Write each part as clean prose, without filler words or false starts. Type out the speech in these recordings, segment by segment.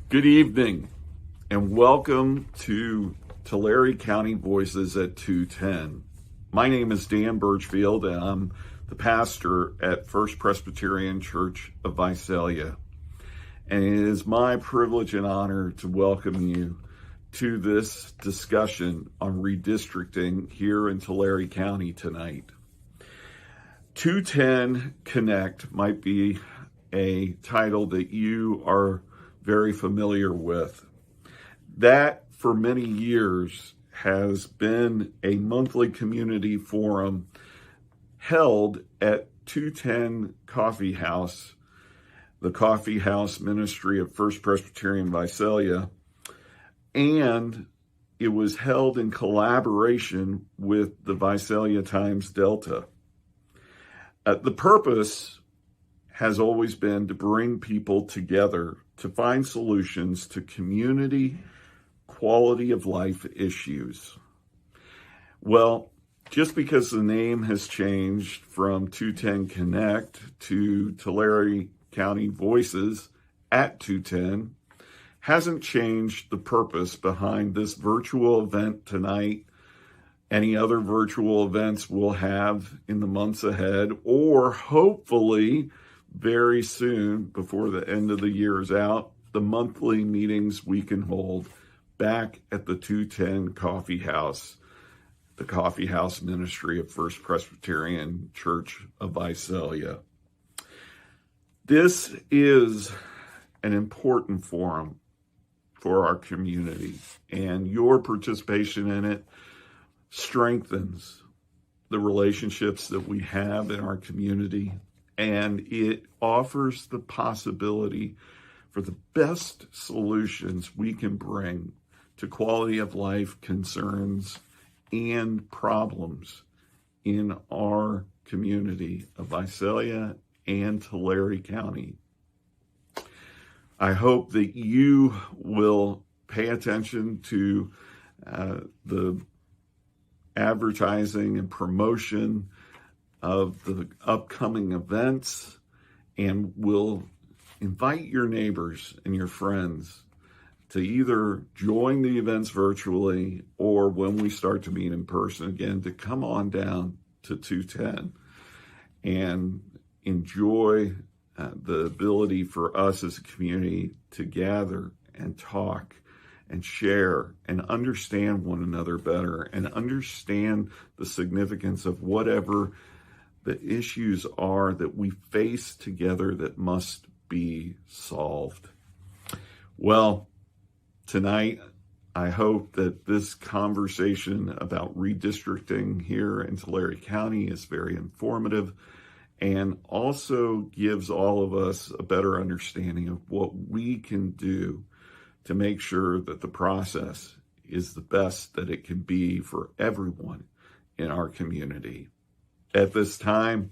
Good evening and welcome to Tulare County Voices at 210. My name is Dan Birchfield and I'm the pastor at First Presbyterian Church of Visalia. And it is my privilege and honor to welcome you to this discussion on redistricting here in Tulare County tonight. 210 Connect might be a title that you are very familiar with. That for many years has been a monthly community forum held at 210 Coffee House, the Coffee House Ministry of First Presbyterian Visalia, and it was held in collaboration with the Visalia Times Delta. The purpose has always been to bring people together to find solutions to community quality of life issues. Well, just because the name has changed from 210 Connect to Tulare County Voices at 210 hasn't changed the purpose behind this virtual event tonight, any other virtual events we'll have in the months ahead, or hopefully very soon, before the end of the year is out, the monthly meetings we can hold back at the 210 Coffee House, the Coffee House Ministry of First Presbyterian Church of Visalia. This is an important forum for our community, and your participation in it strengthens the relationships that we have in our community, and it offers the possibility for the best solutions we can bring to quality of life concerns and problems in our community of Visalia and Tulare County. I hope that you will pay attention to the advertising and promotion of the upcoming events, and will invite your neighbors and your friends to either join the events virtually or when we start to meet in person again, to come on down to 210 and enjoy the ability for us as a community to gather and talk and share and understand one another better and understand the significance of whatever the issues are that we face together that must be solved. Well, tonight, I hope that this conversation about redistricting here in Tulare County is very informative and also gives all of us a better understanding of what we can do to make sure that the process is the best that it can be for everyone in our community. At this time,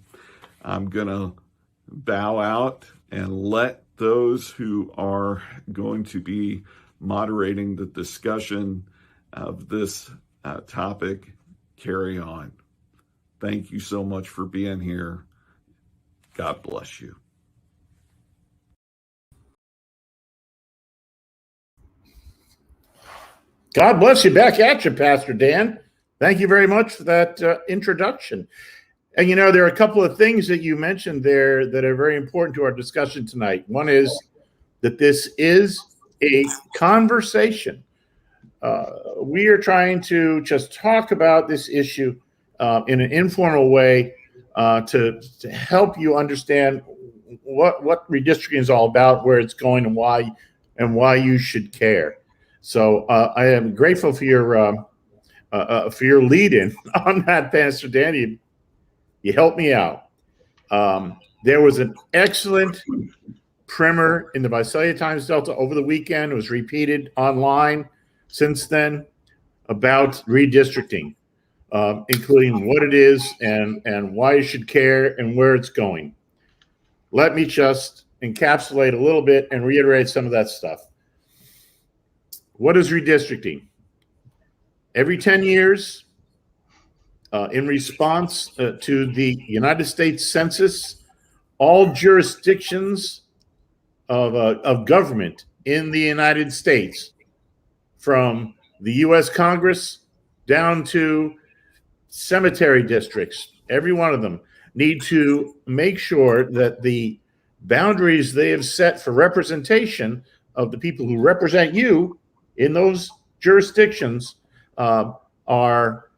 I'm going to bow out and let those who are going to be moderating the discussion of this topic carry on. Thank you so much for being here. God bless you. God bless you. Back at you, Pastor Dan. Thank you very much for that introduction. And you know, there are a couple of things that you mentioned there that are very important to our discussion tonight. One is that this is a conversation. We are trying to just talk about this issue in an informal way to help you understand what redistricting is all about, where it's going, and why you should care. So I am grateful for your lead-in on that, Pastor Dan. You helped me out. There was an excellent primer in the Visalia Times Delta over the weekend. It was repeated online since then about redistricting, including what it is and why you should care and where it's going. Let me just encapsulate a little bit and reiterate some of that stuff. What is redistricting? Every 10 years, in response to the United States Census, all jurisdictions of government in the United States, from the U.S. Congress down to cemetery districts, every one of them need to make sure that the boundaries they have set for representation of the people who represent you in those jurisdictions are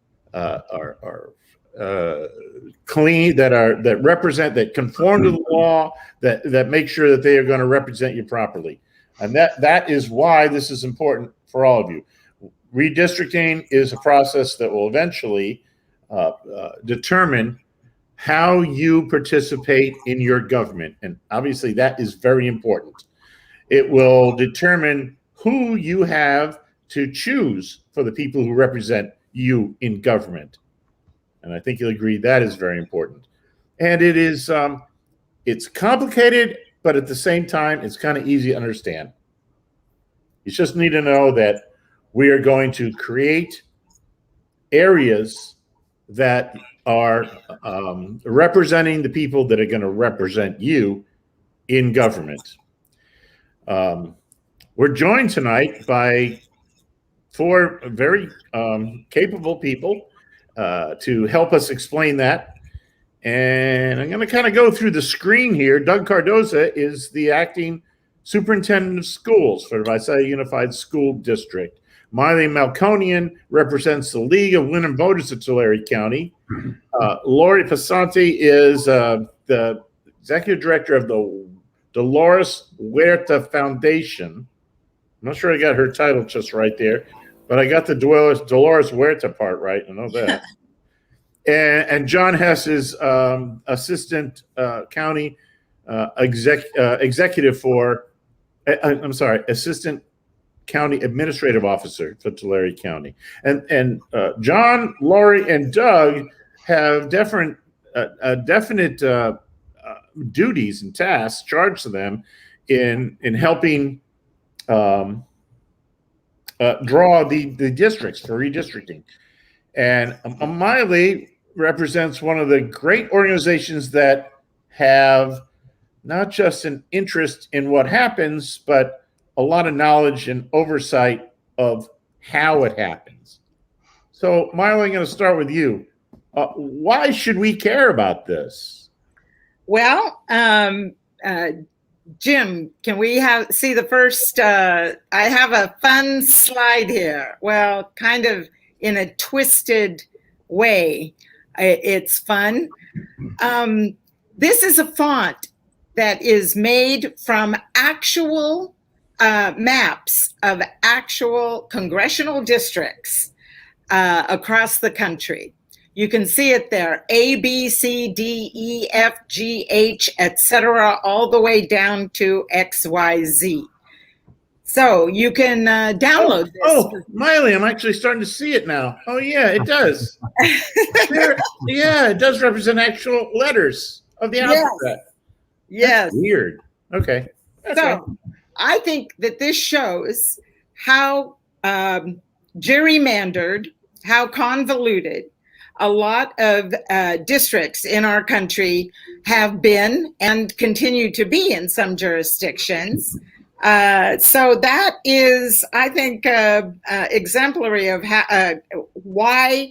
clean, that represent, that conform to the law, that make sure that they are going to represent you properly. And that is why this is important for all of you. Redistricting is a process that will eventually determine how you participate in your government. And obviously that is very important. It will determine who you have to choose for the people who represent you in government. And I think you'll agree that is very important. And it is, it's complicated, but at the same time, it's kind of easy to understand. You just need to know that we are going to create areas that are representing the people that are going to represent you in government. We're joined tonight by 4 very capable people to help us explain that. And I'm going to kind of go through the screen here. Doug Cardoza is the acting superintendent of schools for the Visalia Unified School District. Maile Melkonian represents the League of Women Voters of Tulare County. Lori Pesante is the executive director of the Dolores Huerta Foundation. I'm not sure I got her title just right there, but I got the Dolores Huerta part right. I know that. And John Hess is assistant county executive for, I'm sorry, assistant county administrative officer for Tulare County. And John, Lori, and Doug have definite duties and tasks charged to them in helping draw the districts for redistricting. And Maile represents one of the great organizations that have not just an interest in what happens, but a lot of knowledge and oversight of how it happens. So, Maile, I'm going to start with you. Why should we care about this? Well, Jim, can we see the first? I have a fun slide here. Well, kind of in a twisted way. It's fun. This is a font that is made from actual maps of actual congressional districts across the country. You can see it there, A, B, C, D, E, F, G, H, etc., all the way down to X, Y, Z. So you can download this. Oh, Maile, I'm actually starting to see it now. Oh, yeah, it does. Yeah, it does represent actual letters of the alphabet. Yes. That's weird. Okay. So I think that this shows how gerrymandered, how convoluted a lot of districts in our country have been and continue to be in some jurisdictions. So that is, I think, exemplary of why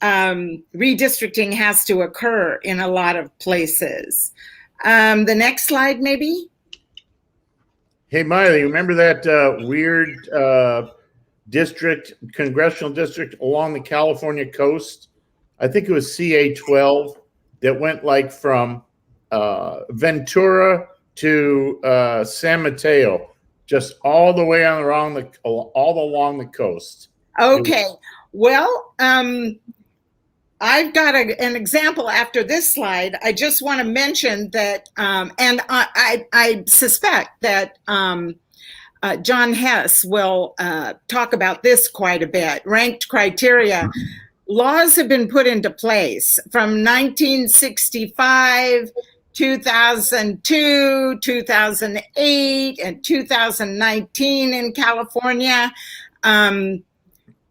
redistricting has to occur in a lot of places. The next slide, maybe. Hey, Maile, you remember that weird congressional district along the California coast? I think it was CA12 that went like from Ventura to San Mateo, just all the way along the coast. Okay. Well, I've got an example after this slide. I just want to mention that, and I suspect that John Hess will talk about this quite a bit. Ranked criteria. Laws have been put into place from 1965, 2002, 2008, and 2019 in California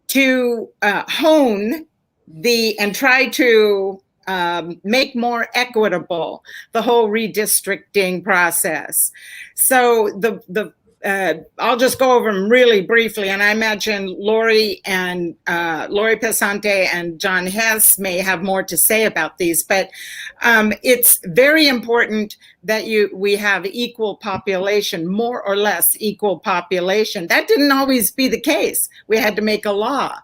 to hone and try to make more equitable the whole redistricting process. So the I'll just go over them really briefly, and I imagine Lori Pesante and John Hess may have more to say about these, but it's very important that we have equal population, more or less equal population. That didn't always be the case. We had to make a law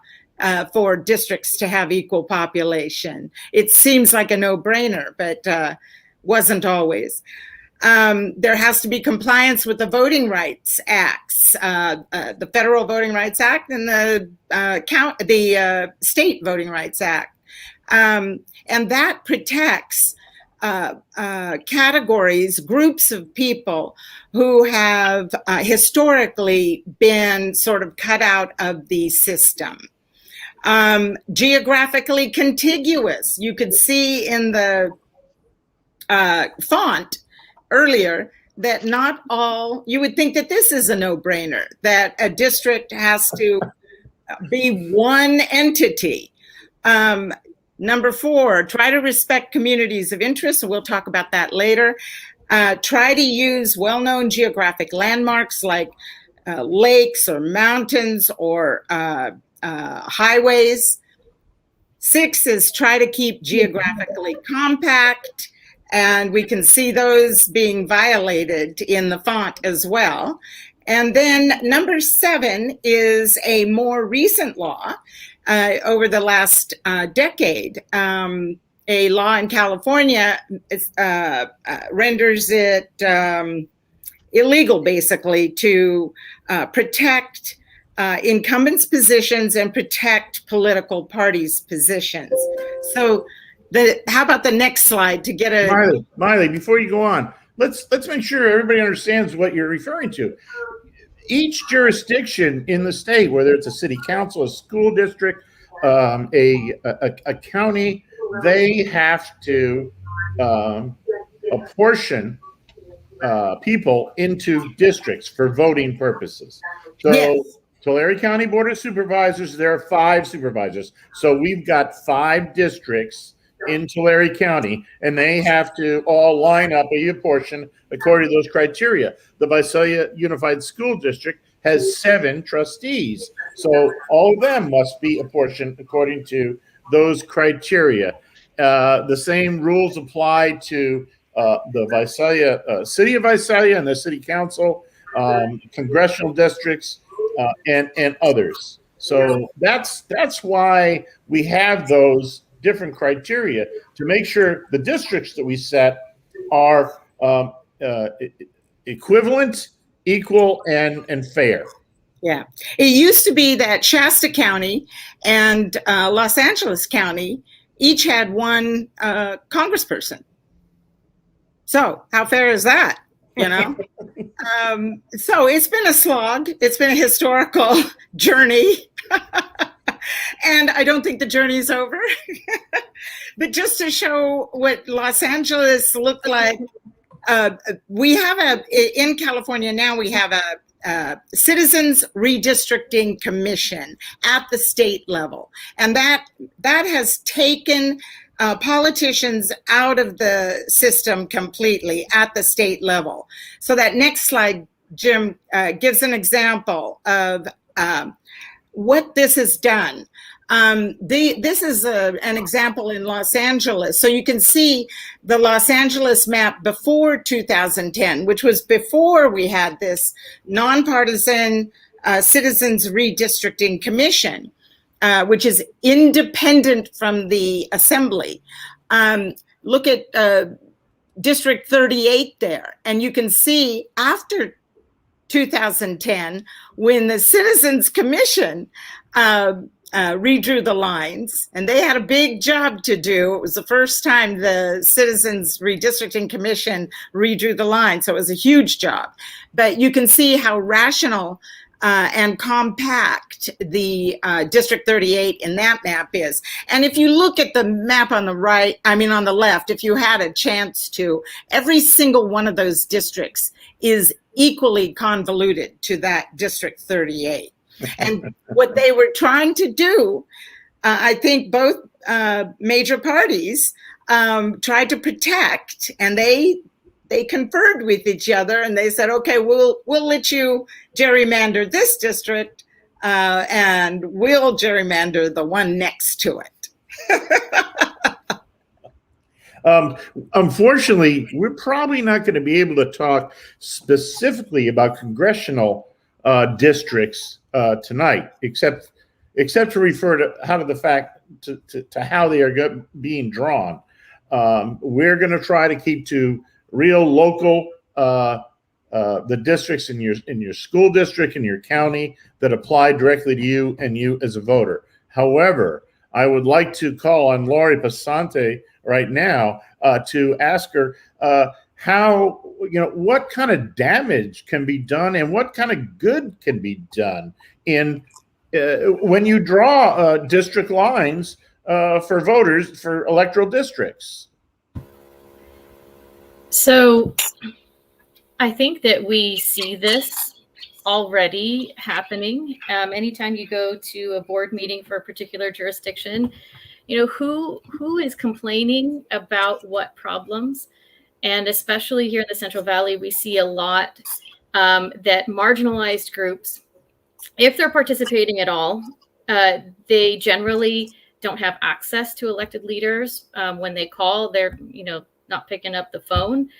for districts to have equal population. It seems like a no-brainer, but wasn't always. There has to be compliance with the Voting Rights Acts, the Federal Voting Rights Act and the State Voting Rights Act. And that protects categories, groups of people who have historically been sort of cut out of the system. Geographically contiguous. You could see in the font earlier that not all, you would think that this is a no-brainer, that a district has to be one entity. Number 4, try to respect communities of interest, and we'll talk about that later. Try to use well-known geographic landmarks like lakes or mountains or highways. 6 is try to keep geographically compact. And we can see those being violated in the font as well. And then number 7 is a more recent law over the last decade. A law in California renders it illegal, basically, to protect incumbents' positions and protect political parties' positions. So how about the next slide to get a... Maile, before you go on, let's make sure everybody understands what you're referring to. Each jurisdiction in the state, whether it's a city council, a school district, a county, they have to apportion people into districts for voting purposes. So yes. Tulare County Board of Supervisors, there are 5 supervisors. So we've got 5 districts in Tulare County, and they have to all line up a portion according to those criteria. The Visalia Unified School District has 7 trustees, so all of them must be apportioned according to those criteria. The same rules apply to the Visalia, City of Visalia and the City Council, congressional districts, and others. So that's why we have those different criteria to make sure the districts that we set are equivalent, equal, and fair. Yeah. It used to be that Shasta County and Los Angeles County each had 1 congressperson. So how fair is that? You know? So it's been a slog. It's been a historical journey. And I don't think the journey's over. But just to show what Los Angeles looked like, we have in California now, we have a Citizens Redistricting Commission at the state level. And that has taken politicians out of the system completely at the state level. So that next slide, Jim, gives an example of what this has done. This is an example in Los Angeles. So you can see the Los Angeles map before 2010, which was before we had this nonpartisan Citizens Redistricting Commission, which is independent from the assembly. Look at District 38 there, and you can see after 2010, when the Citizens Commission redrew the lines, and they had a big job to do. It was the first time the Citizens Redistricting Commission redrew the line, so it was a huge job. But you can see how rational and compact the District 38 in that map is. And if you look at the map on the right, I mean on the left, if you had a chance to, every single one of those districts is equally convoluted to that District 38. And what they were trying to do, I think both major parties tried to protect, and they they conferred with each other and they said, okay, we'll let you gerrymander this district and we'll gerrymander the one next to it. Unfortunately, we're probably not going to be able to talk specifically about congressional districts tonight, except to refer to how they are being drawn. We're going to try to keep to real local the districts in your school district, in your county, that apply directly to you and you as a voter. However, I would like to call on Lori Pesante right now to ask her how, what kind of damage can be done and what kind of good can be done when you draw district lines for voters for electoral districts. So I think that we see this already happening. Anytime you go to a board meeting for a particular jurisdiction, who is complaining about what problems? And especially here in the Central Valley, we see a lot that marginalized groups, if they're participating at all, they generally don't have access to elected leaders. When they call, they're, not picking up the phone.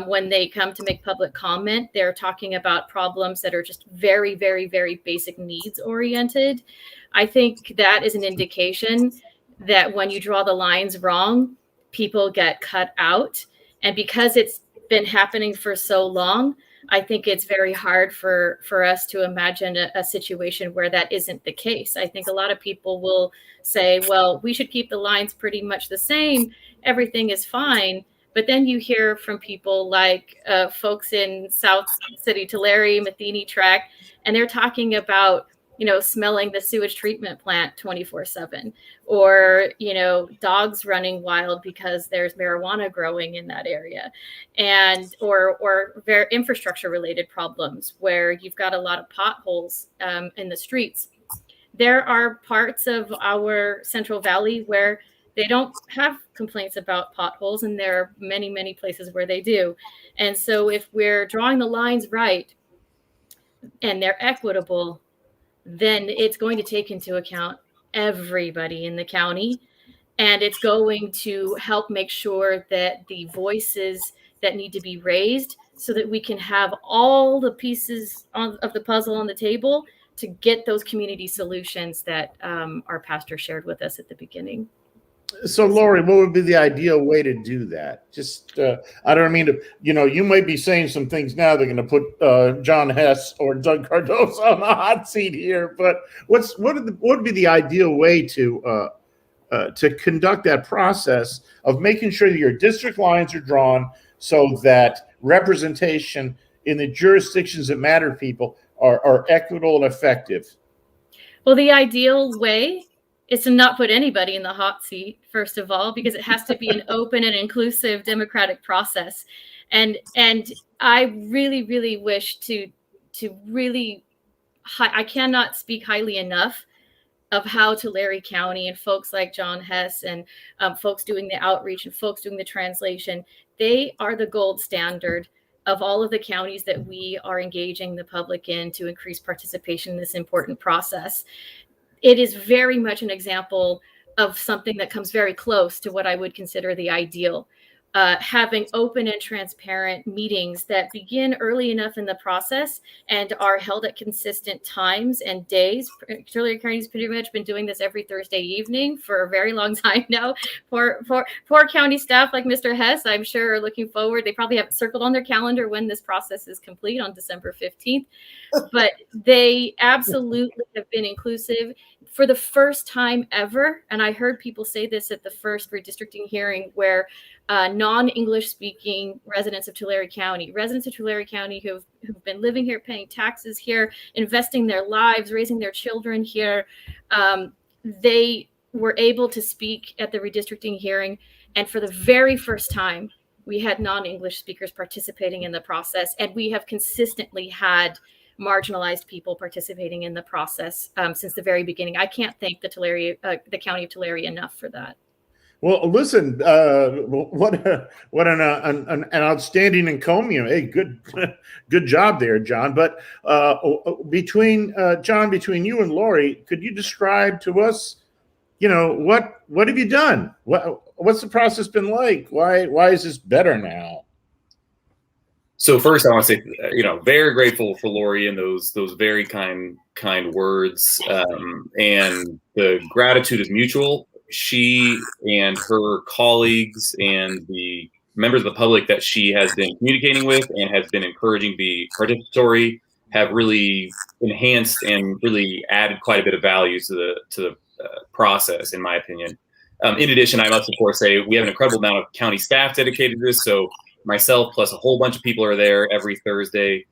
When they come to make public comment, they're talking about problems that are just very, very, very basic needs oriented. I think that is an indication that when you draw the lines wrong, people get cut out. And because it's been happening for so long, I think it's very hard for us to imagine a situation where that isn't the case. I think a lot of people will say, well, we should keep the lines pretty much the same. Everything is fine. But then you hear from people like folks in South City, Tulare, Matheny tract, and they're talking about, smelling the sewage treatment plant 24/7, or, dogs running wild because there's marijuana growing in that area, and or very infrastructure related problems where you've got a lot of potholes in the streets. There are parts of our Central Valley where they don't have complaints about potholes, and there are many, many places where they do. And so if we're drawing the lines right and they're equitable, then it's going to take into account everybody in the county. And it's going to help make sure that the voices that need to be raised so that we can have all the pieces of the puzzle on the table to get those community solutions that our pastor shared with us at the beginning. So, Lori, what would be the ideal way to do that? Just, I don't mean to, you might be saying some things now that are going to put John Hess or Doug Cardoza on the hot seat here, but what would be the ideal way to conduct that process of making sure that your district lines are drawn so that representation in the jurisdictions that matter to people are equitable and effective? Well, the ideal way is to not put anybody in the hot seat, first of all, because it has to be an open and inclusive democratic process. And I really, really wish to really, I cannot speak highly enough of how Tulare County and folks like John Hess and folks doing the outreach and folks doing the translation, they are the gold standard of all of the counties that we are engaging the public in to increase participation in this important process. It is very much an example of something that comes very close to what I would consider the ideal. Having open and transparent meetings that begin early enough in the process and are held at consistent times and days. Tulare County's pretty much been doing this every Thursday evening for a very long time now. Poor county staff like Mr. Hess, I'm sure, are looking forward. They probably have it circled on their calendar when this process is complete on December 15th. But they absolutely have been inclusive for the first time ever. And I heard people say this at the first redistricting hearing where non-English speaking residents of Tulare County who've been living here, paying taxes here, investing their lives, raising their children here, they were able to speak at the redistricting hearing. And for the very first time, we had non-English speakers participating in the process. And we have consistently had marginalized people participating in the process since the very beginning. I can't thank the County of Tulare enough for that. Well, listen, what an outstanding encomium. Hey, good job there, John. But between between you and Lori, could you describe to us, what have you done? What's the process been like? Why is this better now? So first, I want to say, very grateful for Lori and those very kind words, and the gratitude is mutual. She and her colleagues and the members of the public that she has been communicating with and has been encouraging to be participatory have really enhanced and really added quite a bit of value to the process, in my opinion. In addition, I must of course say we have an incredible amount of county staff dedicated to this. So myself plus a whole bunch of people are there every Thursday.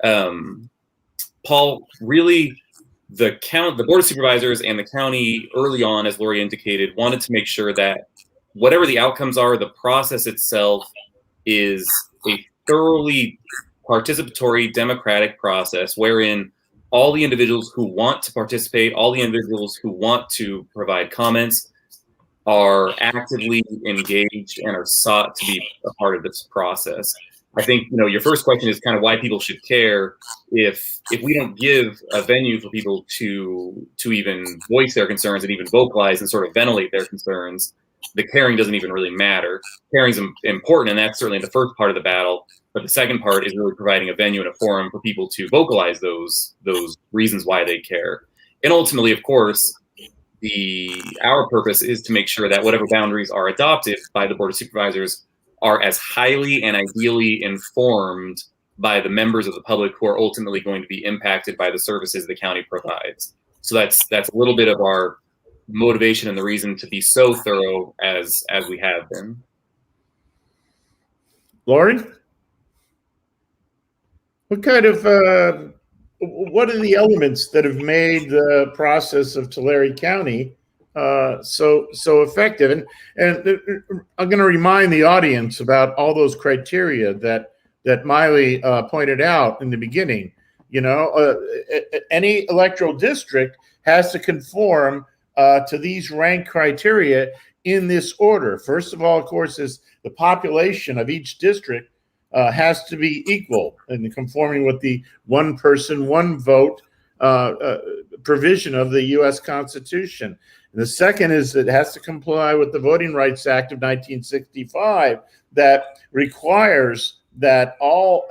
Paul, really, the Board of Supervisors and the county early on, as Lori indicated, wanted to make sure that whatever the outcomes are, the process itself is a thoroughly participatory democratic process wherein all the individuals who want to participate, all the individuals who want to provide comments are actively engaged and are sought to be a part of this process. I think, your first question is kind of why people should care. If we don't give a venue for people to even voice their concerns and even vocalize and sort of ventilate their concerns, the caring doesn't even really matter. Caring's important, and that's certainly the first part of the battle. But the second part is really providing a venue and a forum for people to vocalize those reasons why they care. And ultimately, of course, our purpose is to make sure that whatever boundaries are adopted by the Board of Supervisors are as highly and ideally informed by the members of the public who are ultimately going to be impacted by the services the county provides. So that's a little bit of our motivation and the reason to be so thorough as we have been. Lori, what are the elements that have made the process of Tulare County so effective? And I'm going to remind the audience about all those criteria that Maile pointed out in the beginning. Any electoral district has to conform to these rank criteria in this order. First of all, of course, is the population of each district has to be equal and conforming with the one person, one vote provision of the U.S. Constitution. And the second is it has to comply with the Voting Rights Act of 1965 that requires that all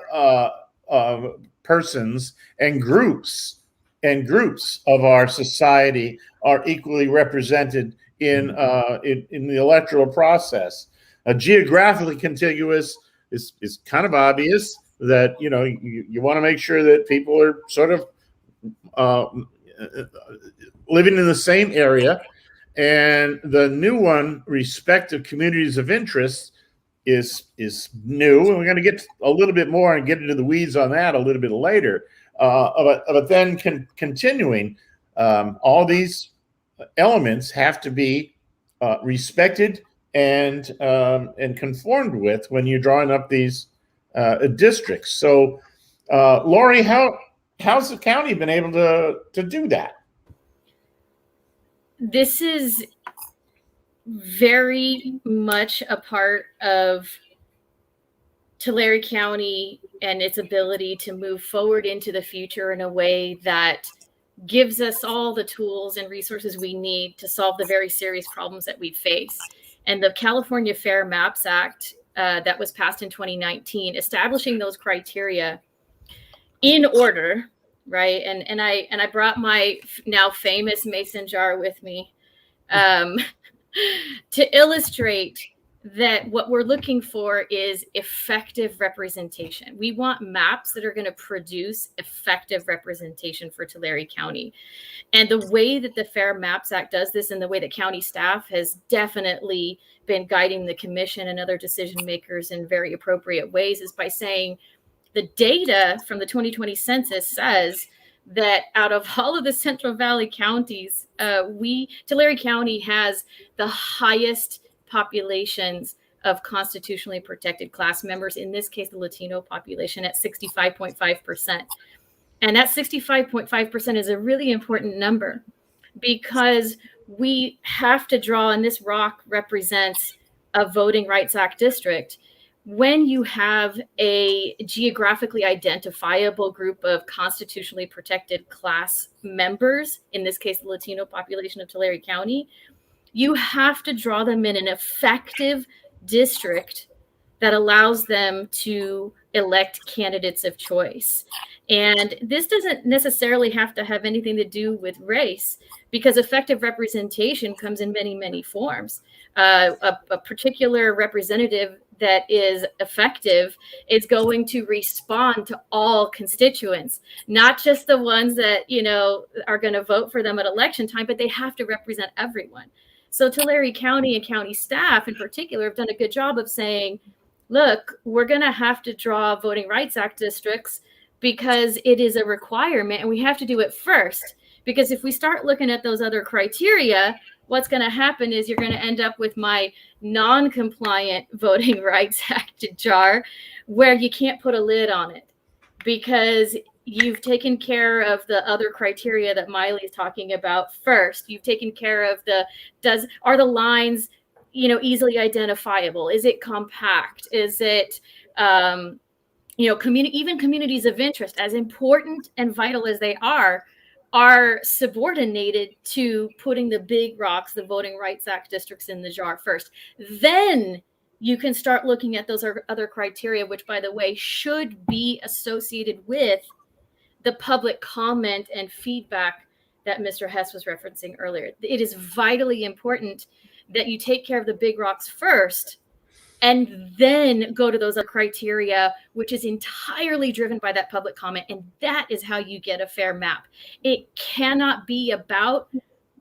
persons and groups of our society are equally represented in the electoral process. Geographically contiguous is kind of obvious that you want to make sure that people are sort of living in the same area. And the new one, respective communities of interest, is new, and we're going to get a little bit more and get into the weeds on that a little bit later. But then continuing, all these elements have to be respected and conformed with when you're drawing up these districts. So, Lori, how's the county been able to do that? This is very much a part of Tulare County and its ability to move forward into the future in a way that gives us all the tools and resources we need to solve the very serious problems that we face. And the California Fair Maps Act that was passed in 2019, establishing those criteria in order, right? And I brought my now famous mason jar with me to illustrate that what we're looking for is effective representation. We want maps that are going to produce effective representation for Tulare County. And the way that the Fair Maps Act does this, and the way that county staff has definitely been guiding the commission and other decision makers in very appropriate ways, is by saying the data from the 2020 census says that out of all of the Central Valley counties, Tulare County has the highest populations of constitutionally protected class members, in this case, the Latino population, at 65.5%. And that 65.5% is a really important number, because we have to draw, and this rock represents a Voting Rights Act district. When you have a geographically identifiable group of constitutionally protected class members, in this case, the Latino population of Tulare County, you have to draw them in an effective district that allows them to elect candidates of choice. And this doesn't necessarily have to have anything to do with race, because effective representation comes in many, many forms. A particular representative that is effective is going to respond to all constituents, not just the ones that, you know, are going to vote for them at election time, but they have to represent everyone. So Tulare County and county staff in particular have done a good job of saying, look, we're going to have to draw Voting Rights Act districts because it is a requirement, and we have to do it first. Because if we start looking at those other criteria, what's going to happen is you're going to end up with my non-compliant Voting Rights Act jar where you can't put a lid on it because you've taken care of the other criteria that Maile is talking about first. You've taken care of are the lines, you know, easily identifiable? Is it compact? Is it, you know, even communities of interest, as important and vital as they are subordinated to putting the big rocks, the Voting Rights Act districts, in the jar first. Then you can start looking at those other criteria, which, by the way, should be associated with the public comment and feedback that Mr. Hess was referencing earlier. It is vitally important that you take care of the big rocks first and then go to those other criteria, which is entirely driven by that public comment. And that is how you get a fair map. It cannot be about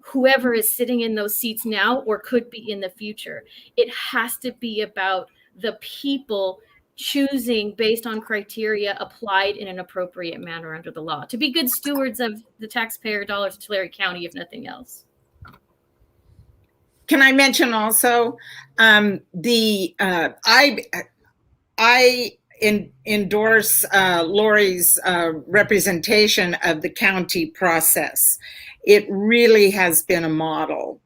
whoever is sitting in those seats now or could be in the future. It has to be about the people choosing based on criteria applied in an appropriate manner under the law, to be good stewards of the taxpayer dollars of Tulare County, if nothing else. Can I mention also I endorse Lori's representation of the county process. It really has been a model.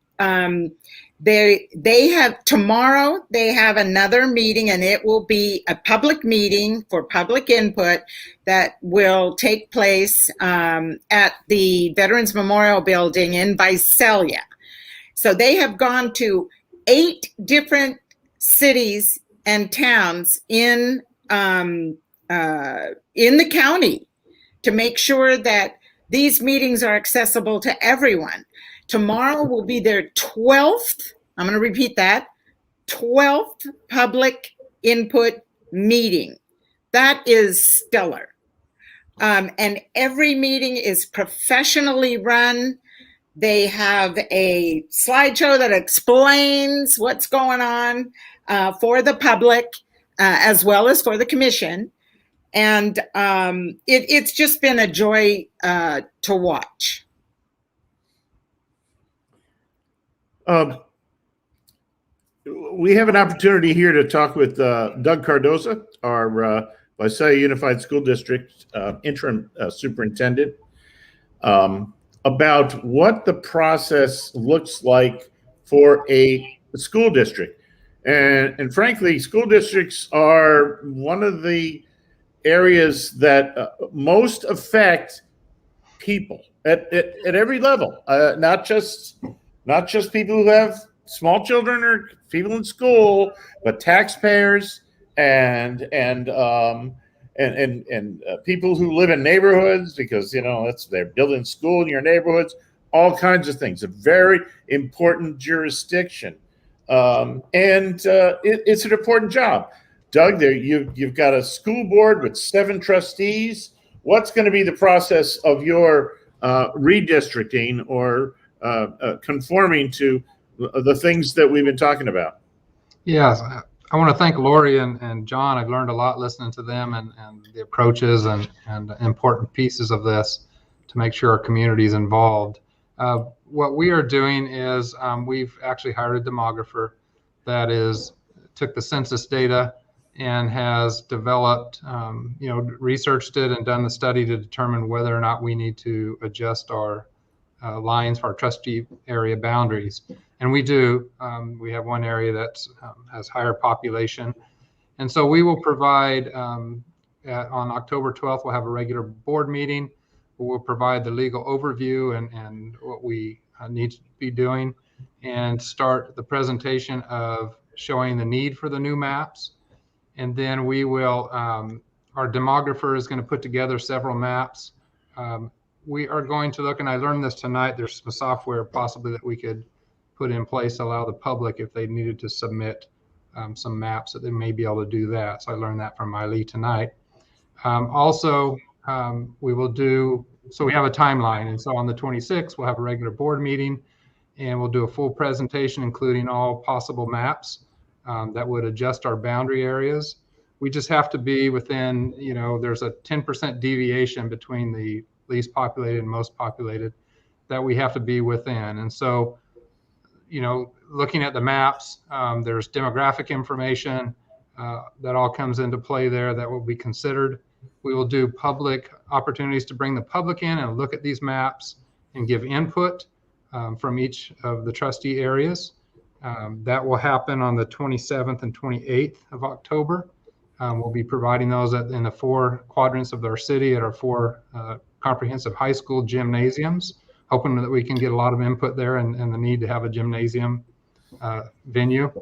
They have tomorrow, they have another meeting, and it will be a public meeting for public input that will take place at the Veterans Memorial Building in Visalia. So they have gone to 8 different cities and towns in the county to make sure that these meetings are accessible to everyone. Tomorrow will be their 12th, I'm going to repeat that, 12th public input meeting. That is stellar. And every meeting is professionally run. They have a slideshow that explains what's going on for the public as well as for the commission. And it's just been a joy to watch. We have an opportunity here to talk with Doug Cardoza, our Visalia Unified School District interim superintendent, about what the process looks like for a school district. And frankly, school districts are one of the areas that most affect people at every level, not just people who have small children or people in school, but taxpayers and people who live in neighborhoods, because they're building school in your neighborhoods, all kinds of things. A very important jurisdiction, and it's an important job. Doug, you've got a school board with 7 trustees. What's going to be the process of your redistricting or conforming to the things that we've been talking about? Yes, I want to thank Lori and John. I've learned a lot listening to them and the approaches and important pieces of this to make sure our community is involved. What we are doing is we've actually hired a demographer that took the census data and has developed, researched it and done the study to determine whether or not we need to adjust our lines for our trustee area boundaries. And we do. We have one area that has higher population. And so we will provide, on October 12th, we'll have a regular board meeting. We'll provide the legal overview and what we need to be doing, and start the presentation of showing the need for the new maps. And then we will, our demographer is going to put together several maps. We are going to look, and I learned this tonight, there's some software possibly that we could put in place to allow the public, if they needed to submit some maps, that they may be able to do that. So I learned that from Maile tonight. We will do, so we have a timeline. And so on the 26th, we'll have a regular board meeting, and we'll do a full presentation, including all possible maps that would adjust our boundary areas. We just have to be within, there's a 10% deviation between the least populated and most populated that we have to be within. And so, looking at the maps, there's demographic information that all comes into play there that will be considered. We will do public opportunities to bring the public in and look at these maps and give input from each of the trustee areas. That will happen on the 27th and 28th of October. We'll be providing those in the 4 quadrants of our city at our 4 comprehensive high school gymnasiums, hoping that we can get a lot of input there and the need to have a gymnasium venue.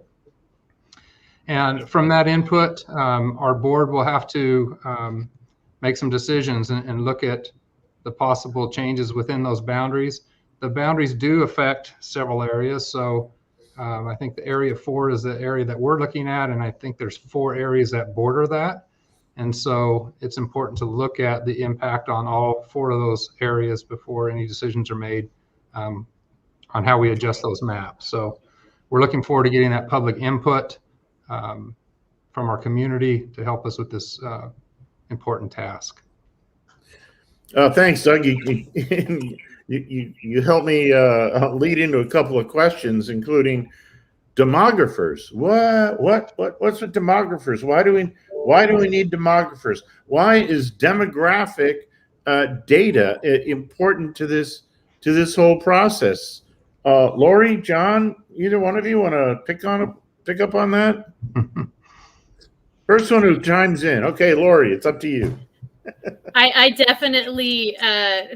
And from that input, our board will have to make some decisions and look at the possible changes within those boundaries. The boundaries do affect several areas. So I think the area 4 is the area that we're looking at, and I think there's 4 areas that border that. And so it's important to look at the impact on all 4 of those areas before any decisions are made on how we adjust those maps. So we're looking forward to getting that public input from our community to help us with this important task. Thanks, Doug. You helped me lead into a couple of questions, including demographers. What's with demographers? Why do we need demographers? Why is demographic data important to this whole process? Lori, John, either one of you want to pick up on that? First one who chimes in. Okay, Lori, it's up to you. I definitely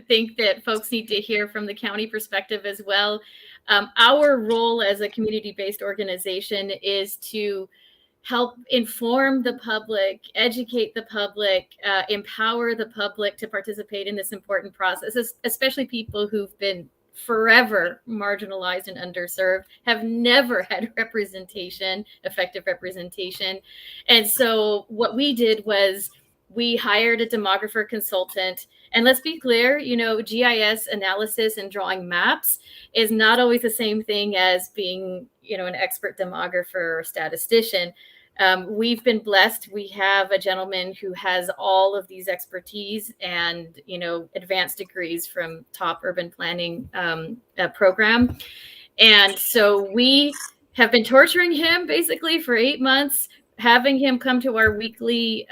think that folks need to hear from the county perspective as well. Our role as a community-based organization is to help inform the public, educate the public, empower the public to participate in this important process, especially people who've been forever marginalized and underserved, have never had representation, effective representation. And so what we did was we hired a demographer consultant. And let's be clear, GIS analysis and drawing maps is not always the same thing as being, an expert demographer or statistician. We've been blessed. We have a gentleman who has all of these expertise and, advanced degrees from top urban planning program. And so we have been torturing him basically for 8 months, having him come to our weekly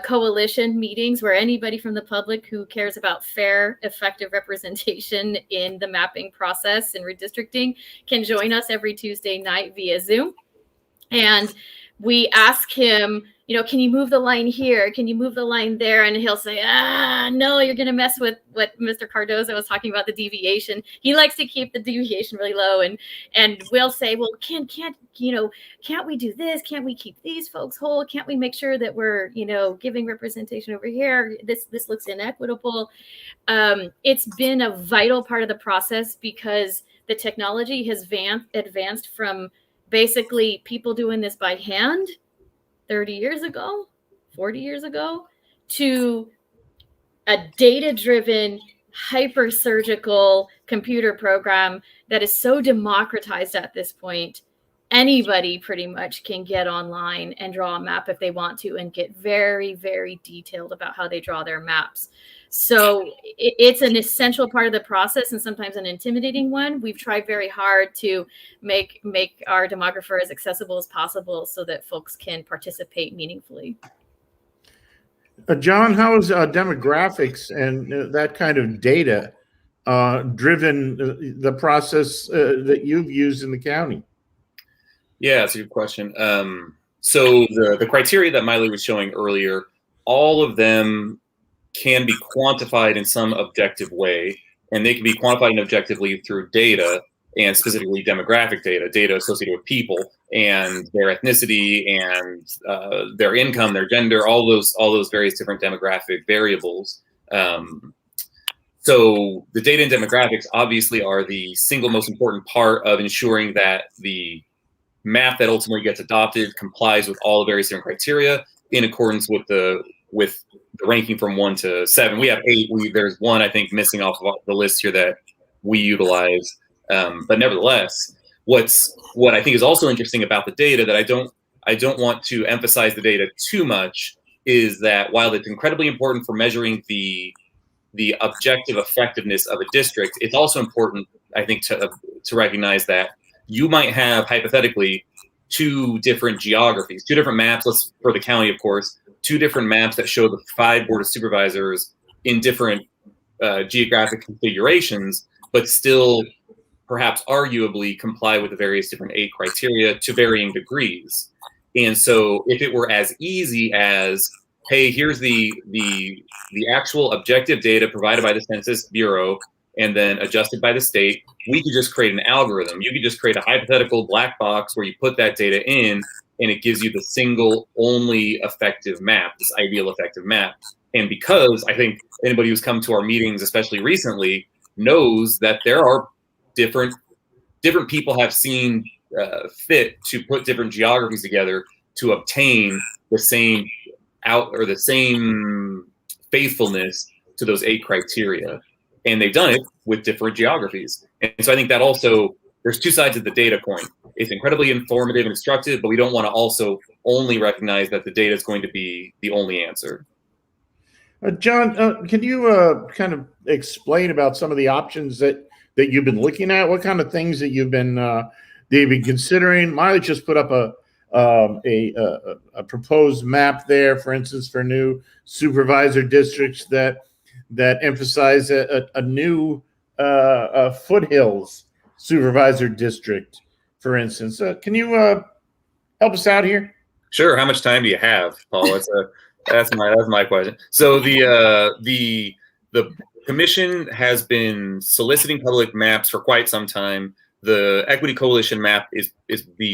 coalition meetings where anybody from the public who cares about fair, effective representation in the mapping process and redistricting can join us every Tuesday night via Zoom. And we ask him, can you move the line here? Can you move the line there? And he'll say, no, you're going to mess with what Mr. Cardoza was talking about, the deviation. He likes to keep the deviation really low. And we'll say, well, can't we do this? Can't we keep these folks whole? Can't we make sure that we're, giving representation over here? This looks inequitable. It's been a vital part of the process because the technology has advanced from basically people doing this by hand 30 years ago, 40 years ago, to a data-driven, hyper-surgical computer program that is so democratized at this point. Anybody pretty much can get online and draw a map if they want to and get very, very detailed about how they draw their maps. So it's an essential part of the process and sometimes an intimidating one. We've tried very hard to make our demographer as accessible as possible so that folks can participate meaningfully. John, how is demographics and that kind of data driven the process that you've used in the county? Yeah, that's a good question. So the criteria that Maile was showing earlier, all of them can be quantified in some objective way, and they can be quantified objectively through data, and specifically demographic data associated with people and their ethnicity and their income, their gender, all those various different demographic variables. So the data and demographics obviously are the single most important part of ensuring that the map that ultimately gets adopted complies with all the various different criteria in accordance with the ranking from 1 to 7. We have 8. There's one, I think, missing off of the list here that we utilize. But nevertheless, what I think is also interesting about the data that I don't want to emphasize the data too much is that while it's incredibly important for measuring the objective effectiveness of a district, it's also important, I think, to recognize that you might have hypothetically 2 different geographies, 2 different maps, for the county, of course, 2 different maps that show the 5 board of supervisors in different geographic configurations, but still perhaps arguably comply with the various different 8 criteria to varying degrees. And so if it were as easy as, hey, here's the actual objective data provided by the Census Bureau and then adjusted by the state, we could just create an algorithm. You could just create a hypothetical black box where you put that data in and it gives you the single only effective map, this ideal effective map. And because I think anybody who's come to our meetings, especially recently, knows that there are different people have seen fit to put different geographies together to obtain the same the same faithfulness to those 8 criteria. And they've done it with different geographies. And so I think that also, there's 2 sides of the data coin. It's incredibly informative and instructive, but we don't want to also only recognize that the data is going to be the only answer. John, can you kind of explain about some of the options that you've been looking at? What kind of things that you've been considering? Maile just put up a proposed map there, for instance, for new supervisor districts that emphasize a new foothills supervisor district, for instance. Can you help us out here? Sure. How much time do you have, Paul? That's my question. So the commission has been soliciting public maps for quite some time. The Equity Coalition map is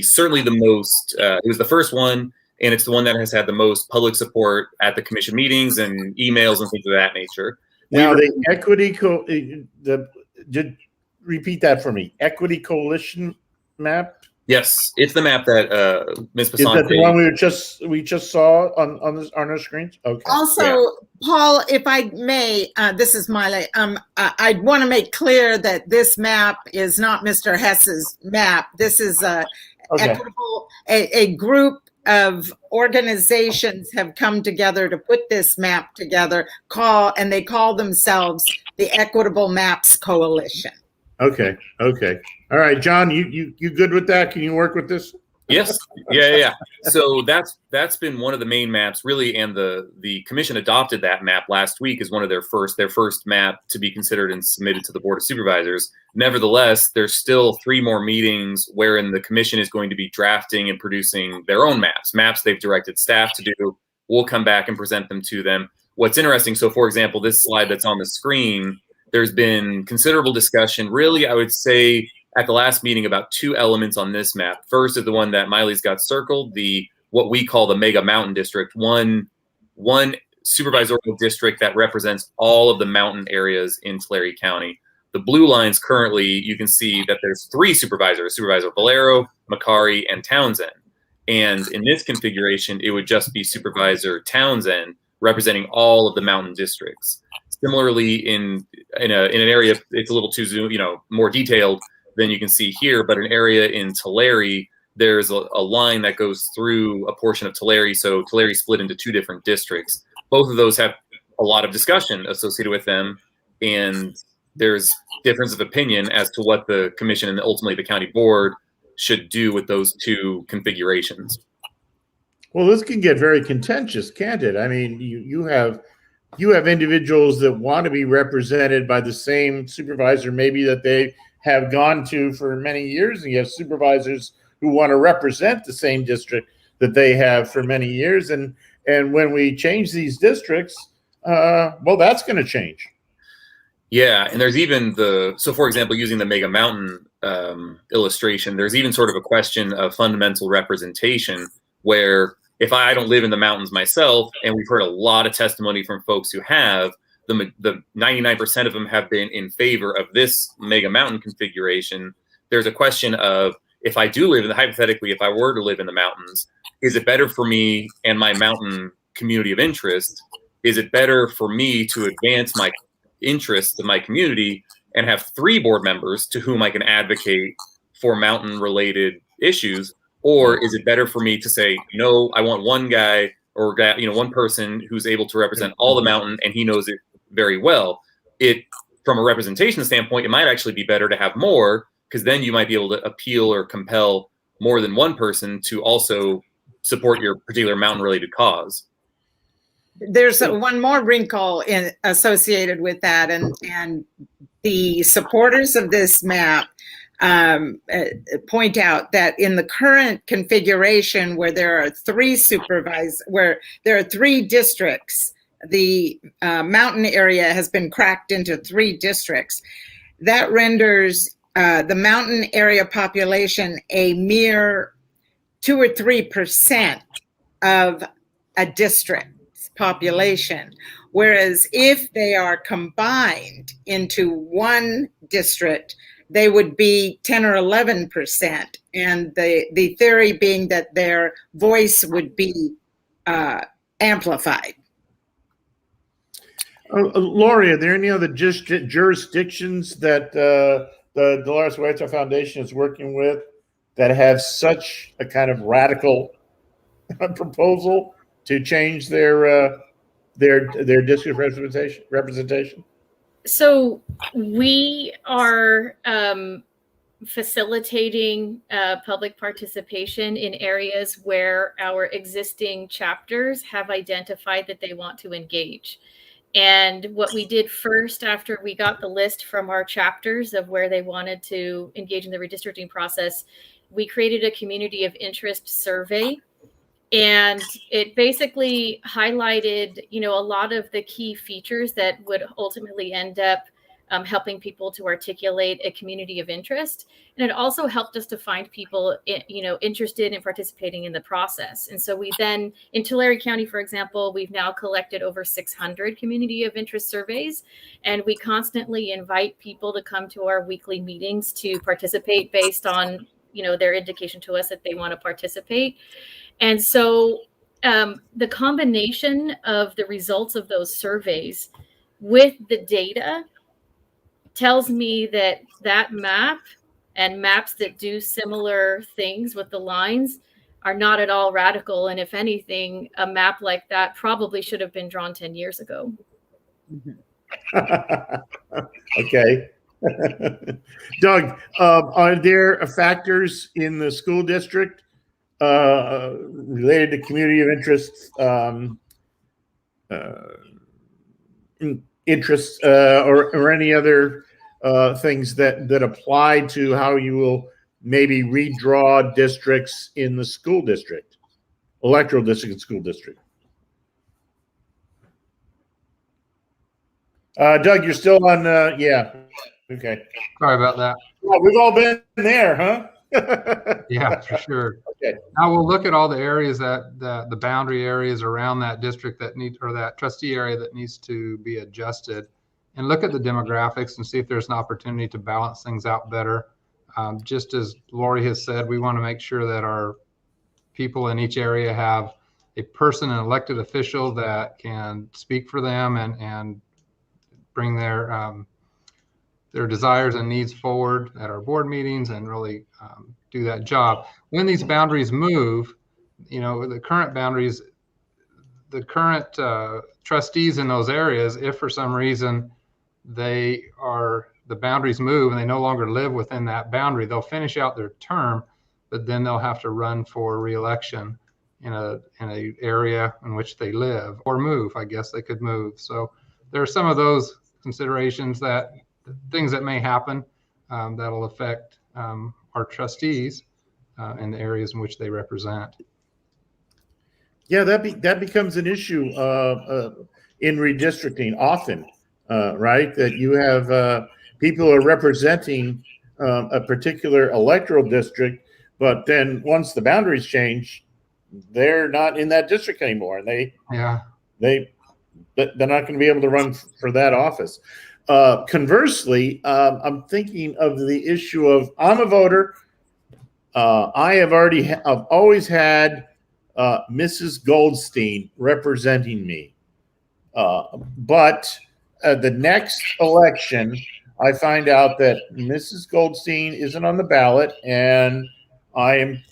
certainly the most. It was the first one, and it's the one that has had the most public support at the commission meetings and emails and things of that nature. Now, the Equity repeat that for me. Equity Coalition map. Yes, it's the map that Ms. Pesante. Is that the one we just saw on our screens? Okay. Also, yeah. Paul, if I may, this is Maile. I want to make clear that this map is not Mr. Hess's map. This is equitable. A group of organizations have come together to put this map together. They call themselves the Equitable Maps Coalition. Okay. All right, John, you good with that? Can you work with this? Yes. Yeah. So that's been one of the main maps, really, and the commission adopted that map last week as one of their first map to be considered and submitted to the Board of Supervisors. Nevertheless, there's still 3 more meetings wherein the commission is going to be drafting and producing their own maps they've directed staff to do. We'll come back and present them to them. What's interesting, so for example, this slide that's on the screen, there's been considerable discussion, really, I would say, at the last meeting about 2 elements on this map. First is the one that Maile's got circled, what we call the Mega Mountain District, one supervisorial district that represents all of the mountain areas in Tulare County. The blue lines currently, you can see that there's 3 supervisors, Supervisor Valero, Macari, and Townsend. And in this configuration, it would just be Supervisor Townsend representing all of the mountain districts. Similarly, in an area, it's a little too more detailed than you can see here, but an area in Tulare, there's a line that goes through a portion of Tulare. So Tulare split into 2 different districts. Both of those have a lot of discussion associated with them, and there's difference of opinion as to what the commission and ultimately the county board should do with those 2 configurations. Well, this can get very contentious, can't it? I mean, you have you have individuals that want to be represented by the same supervisor, maybe that they have gone to for many years, and you have supervisors who want to represent the same district that they have for many years. And when we change these districts, well, that's going to change. Yeah, and there's even so for example, using the Mega Mountain illustration, there's even sort of a question of fundamental representation where if I don't live in the mountains myself, and we've heard a lot of testimony from folks who have, the 99% of them have been in favor of this Mega Mountain configuration. There's a question of, if I do live in hypothetically, if I were to live in the mountains, is it better for me and my mountain community of interest? Is it better for me to advance my interests of my community and have 3 board members to whom I can advocate for mountain related issues? Or is it better for me to say, no, I want one guy or one person who's able to represent all the mountain and he knows it very well? From a representation standpoint, it might actually be better to have more, because then you might be able to appeal or compel more than one person to also support your particular mountain related cause. There's one more wrinkle associated with that, and the supporters of this map point out that in the current configuration, where there are 3 districts, the mountain area has been cracked into 3 districts. That renders the mountain area population a mere 2 or 3% of a district's population. Whereas if they are combined into one district, they would be 10 or 11%. And the theory being that their voice would be amplified. Lori, are there any other jurisdictions that the Dolores Huerta Foundation is working with that have such a kind of radical proposal to change their district representation? So we are facilitating public participation in areas where our existing chapters have identified that they want to engage. And what we did first, after we got the list from our chapters of where they wanted to engage in the redistricting process, we created a community of interest survey. And it basically highlighted, a lot of the key features that would ultimately end up helping people to articulate a community of interest. And it also helped us to find people, interested in participating in the process. And so we then, in Tulare County, for example, we've now collected over 600 community of interest surveys. And we constantly invite people to come to our weekly meetings to participate based on, their indication to us that they want to participate. And so the combination of the results of those surveys with the data tells me that map and maps that do similar things with the lines are not at all radical. And if anything, a map like that probably should have been drawn 10 years ago. Okay. Doug, are there factors in the school district related to community of interest, interests, or any other things that apply to how you will maybe redraw districts in the school district, electoral district and school district? Doug, you're still on. Yeah. Okay. Sorry about that. Well, we've all been there, huh? Yeah, for sure. Okay. Now we'll look at all the areas the boundary areas around that district or that trustee area that needs to be adjusted, and look at the demographics and see if there's an opportunity to balance things out better. Just as Lori has said, we want to make sure that our people in each area have a person, an elected official that can speak for them and bring their desires and needs forward at our board meetings and really do that job. When these boundaries move, the current boundaries, the current trustees in those areas, if for some reason the boundaries move and they no longer live within that boundary, they'll finish out their term, but then they'll have to run for re-election. in a area in which they live, or move. I guess they could move. So there are some of those considerations, that things that may happen that'll affect our trustees in the areas in which they represent. Yeah, that becomes an issue in redistricting often, right? That you have people who are representing a particular electoral district, but then once the boundaries change, they're not in that district anymore, and they're not going to be able to run for that office. Conversely, I'm thinking of the issue of, I'm a voter. I've always had Mrs. Goldstein representing me. But the next election, I find out that Mrs. Goldstein isn't on the ballot, and I am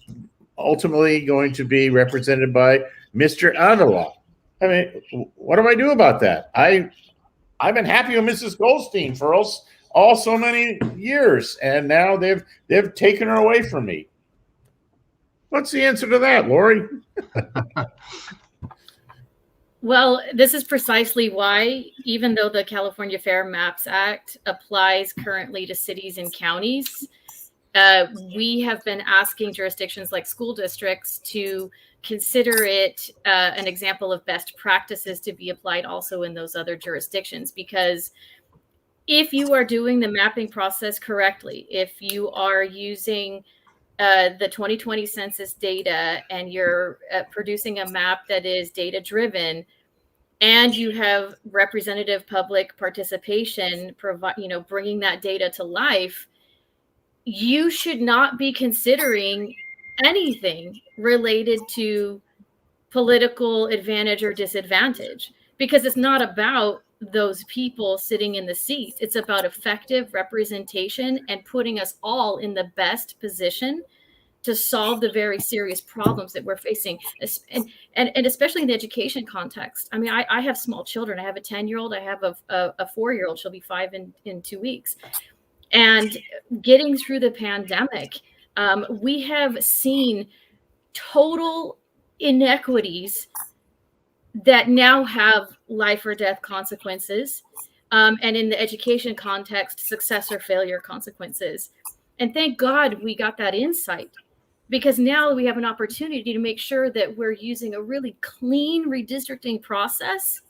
ultimately going to be represented by Mr. Avila. I mean, what do I do about that? I've been happy with Mrs. Goldstein for all so many years, and now they've taken her away from me. What's the answer to that, Lori? Well, this is precisely why, even though the California Fair Maps Act applies currently to cities and counties, we have been asking jurisdictions like school districts to consider it an example of best practices to be applied also in those other jurisdictions. Because if you are doing the mapping process correctly, if you are using the 2020 census data and you're producing a map that is data driven, and you have representative public participation, bringing that data to life, you should not be considering anything related to political advantage or disadvantage, because it's not about those people sitting in the seats. It's about effective representation and putting us all in the best position to solve the very serious problems that we're facing, and especially in the education context. I mean, I have small children. I have a 10-year-old. I have a 4-year-old. She'll be 5 in 2 weeks. And getting through the pandemic, we have seen total inequities that now have life or death consequences, and in the education context, success or failure consequences. And thank God we got that insight, because now we have an opportunity to make sure that we're using a really clean redistricting process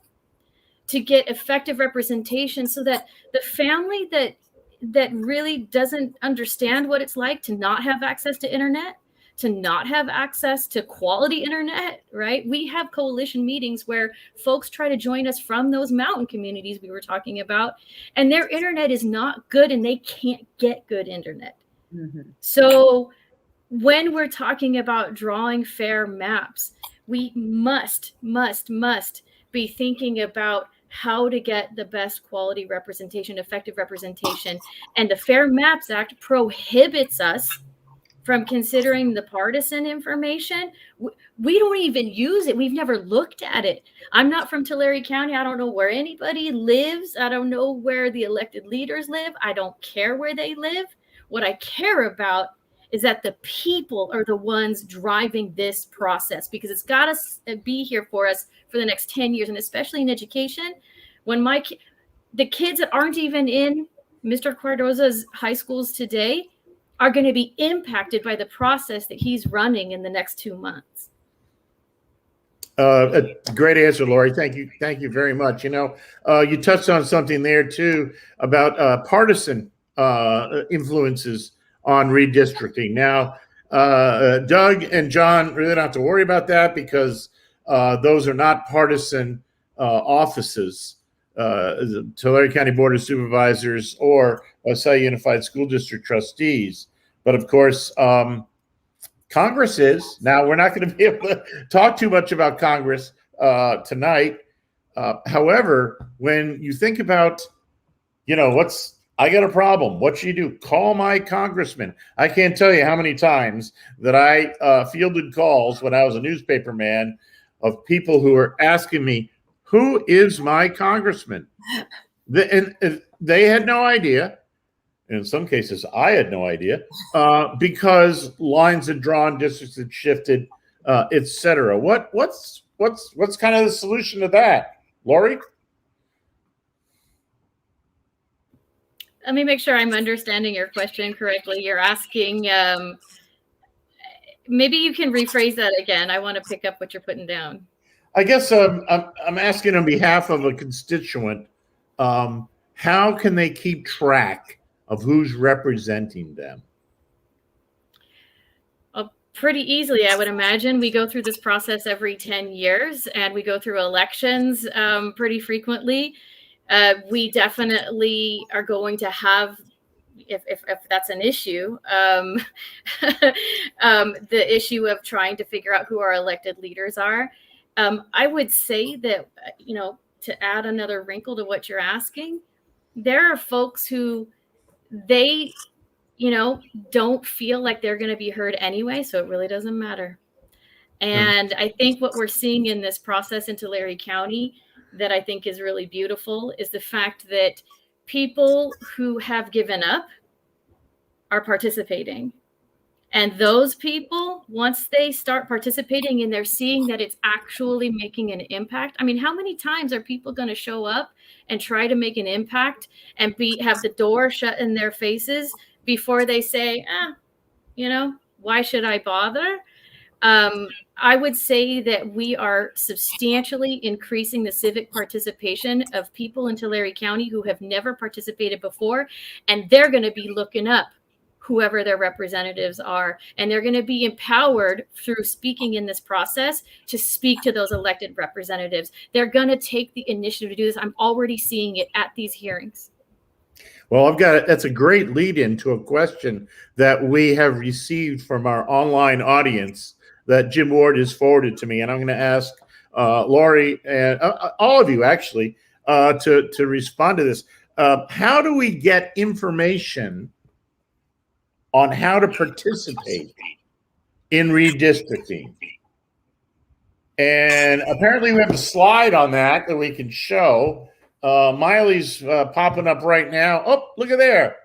to get effective representation, so that the family that really doesn't understand what it's like to not have access to internet, to not have access to quality internet, right? We have coalition meetings where folks try to join us from those mountain communities we were talking about, and their internet is not good and they can't get good internet. Mm-hmm. So when we're talking about drawing fair maps, we must be thinking about how to get the best quality representation, effective representation. And the Fair Maps Act prohibits us from considering the partisan information. We don't even use it. We've never looked at it. I'm not from Tulare County. I don't know where anybody lives. I don't know where the elected leaders live. I don't care where they live. What I care about is that the people are the ones driving this process, because it's got to be here for us for the next 10 years. And especially in education, when the kids that aren't even in Mr. Cardoza's high schools today are going to be impacted by the process that he's running in the next 2 months. A great answer, Lori. Thank you very much. You touched on something there too about partisan influences on redistricting. Now, Doug and John really don't have to worry about that, because those are not partisan offices, the Tulare County Board of Supervisors or Visalia Unified School District trustees. But of course, Congress is. Now, we're not going to be able to talk too much about Congress tonight. However, when you think about, I got a problem, what should you do? Call my congressman. I can't tell you how many times that I fielded calls when I was a newspaper man of people who were asking me, who is my congressman? And they had no idea. In some cases, I had no idea, because lines had drawn, districts had shifted, etc. What's kind of the solution to that, Lori? Let me make sure I'm understanding your question correctly. You're asking, maybe you can rephrase that again. I want to pick up what you're putting down. I guess I'm asking on behalf of a constituent, how can they keep track of who's representing them? Well, pretty easily, I would imagine. We go through this process every 10 years, and we go through elections pretty frequently. We definitely are going to have, if that's an issue, the issue of trying to figure out who our elected leaders are. I would say that, to add another wrinkle to what you're asking, there are folks who they, don't feel like they're going to be heard anyway, so it really doesn't matter. And I think what we're seeing in this process in Tulare County that I think is really beautiful is the fact that people who have given up are participating. And those people, once they start participating and they're seeing that it's actually making an impact. I mean, how many times are people going to show up and try to make an impact and have the door shut in their faces before they say, why should I bother? I would say that we are substantially increasing the civic participation of people in Tulare County who have never participated before, and they're going to be looking up whoever their representatives are, and they're going to be empowered through speaking in this process to speak to those elected representatives. They're going to take the initiative to do this. I'm already seeing it at these hearings. Well, that's a great lead into a question that we have received from our online audience that Jim Ward has forwarded to me. And I'm going to ask Lori and all of you actually to respond to this. How do we get information on how to participate in redistricting? And apparently we have a slide on that we can show. Miley's popping up right now. Oh, look at there.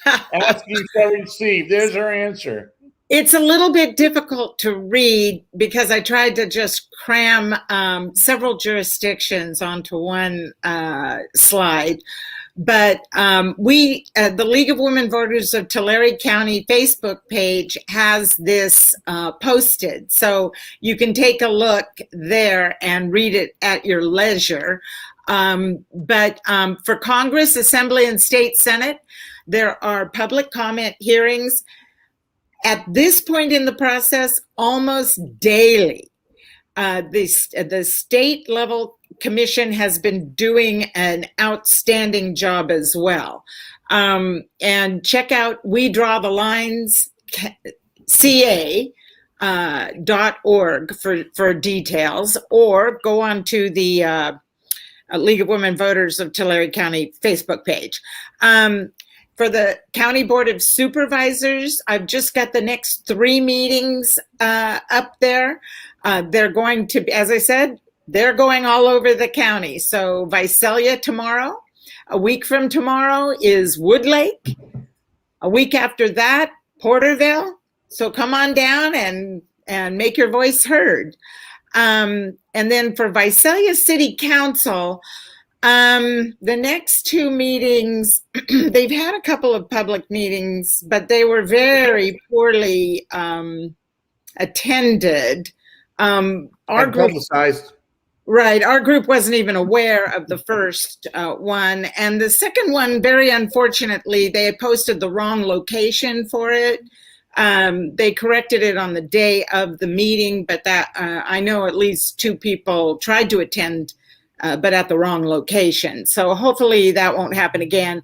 Ask you shall receive. There's her answer. It's a little bit difficult to read because I tried to just cram several jurisdictions onto one slide. But the League of Women Voters of Tulare County Facebook page has this posted. So you can take a look there and read it at your leisure. But for Congress, Assembly, and State Senate, there are public comment hearings. At this point in the process, almost daily, the state level commission has been doing an outstanding job as well. And check out We Draw the Lines ca.org for details, or go on to the League of Women Voters of Tulare County Facebook page. For the County Board of Supervisors, I've just got the next 3 meetings up there. They're going to, as I said, they're going all over the county. So Visalia tomorrow, a week from tomorrow is Woodlake. A week after that, Porterville. So come on down and make your voice heard. And then for Visalia City Council, the next 2 meetings, they've had a couple of public meetings, but they were very poorly attended. Our group, publicized. Right, our group wasn't even aware of the first one. And the second one, very unfortunately, they had posted the wrong location for it. They corrected it on the day of the meeting, but that I know at least 2 people tried to attend, but at the wrong location. So hopefully that won't happen again.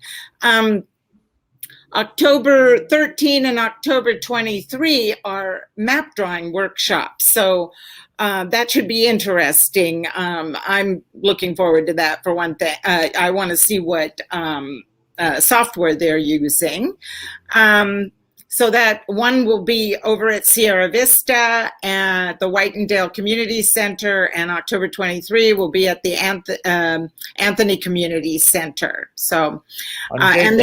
October 13 and October 23 are map drawing workshops. So that should be interesting. I'm looking forward to that for one thing. I want to see what software they're using. So that one will be over at Sierra Vista at the Whitendale Community Center, and October 23 will be at the Anthony Community Center. So, and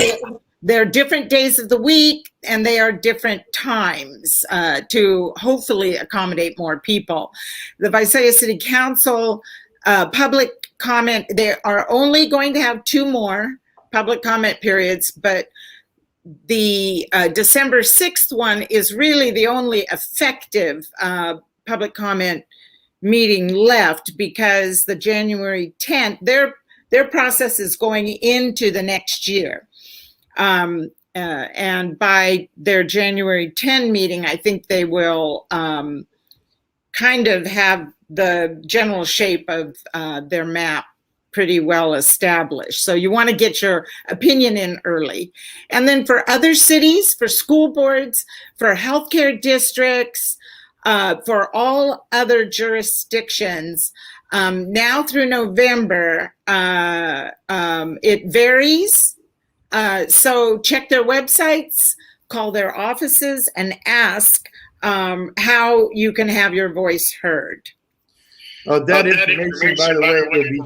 they're different days of the week, and they are different times to hopefully accommodate more people. The Visalia City Council public comment, they are only going to have 2 more public comment periods, but the December 6th one is really the only effective public comment meeting left, because the January 10th, their process is going into the next year. And by their January 10 meeting, I think they will kind of have the general shape of their map pretty well established. So you want to get your opinion in early. And then for other cities, for school boards, for healthcare districts, for all other jurisdictions, now through November, it varies. So check their websites, call their offices, and ask how you can have your voice heard. That information, by the way,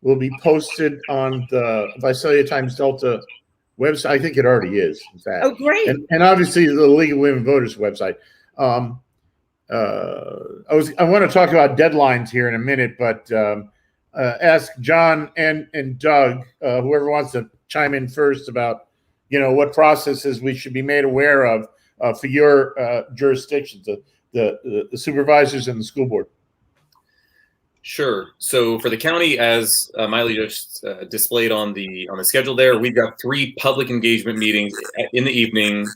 will be posted on the Visalia Times Delta website. I think it already is, in fact. Oh, great. And obviously the League of Women Voters website. I want to talk about deadlines here in a minute, but ask John and Doug, whoever wants to chime in first, about what processes we should be made aware of for your jurisdictions, the supervisors and the school board. Sure. So for the county, as Maile just displayed on the schedule there, we've got 3 public engagement meetings in the evening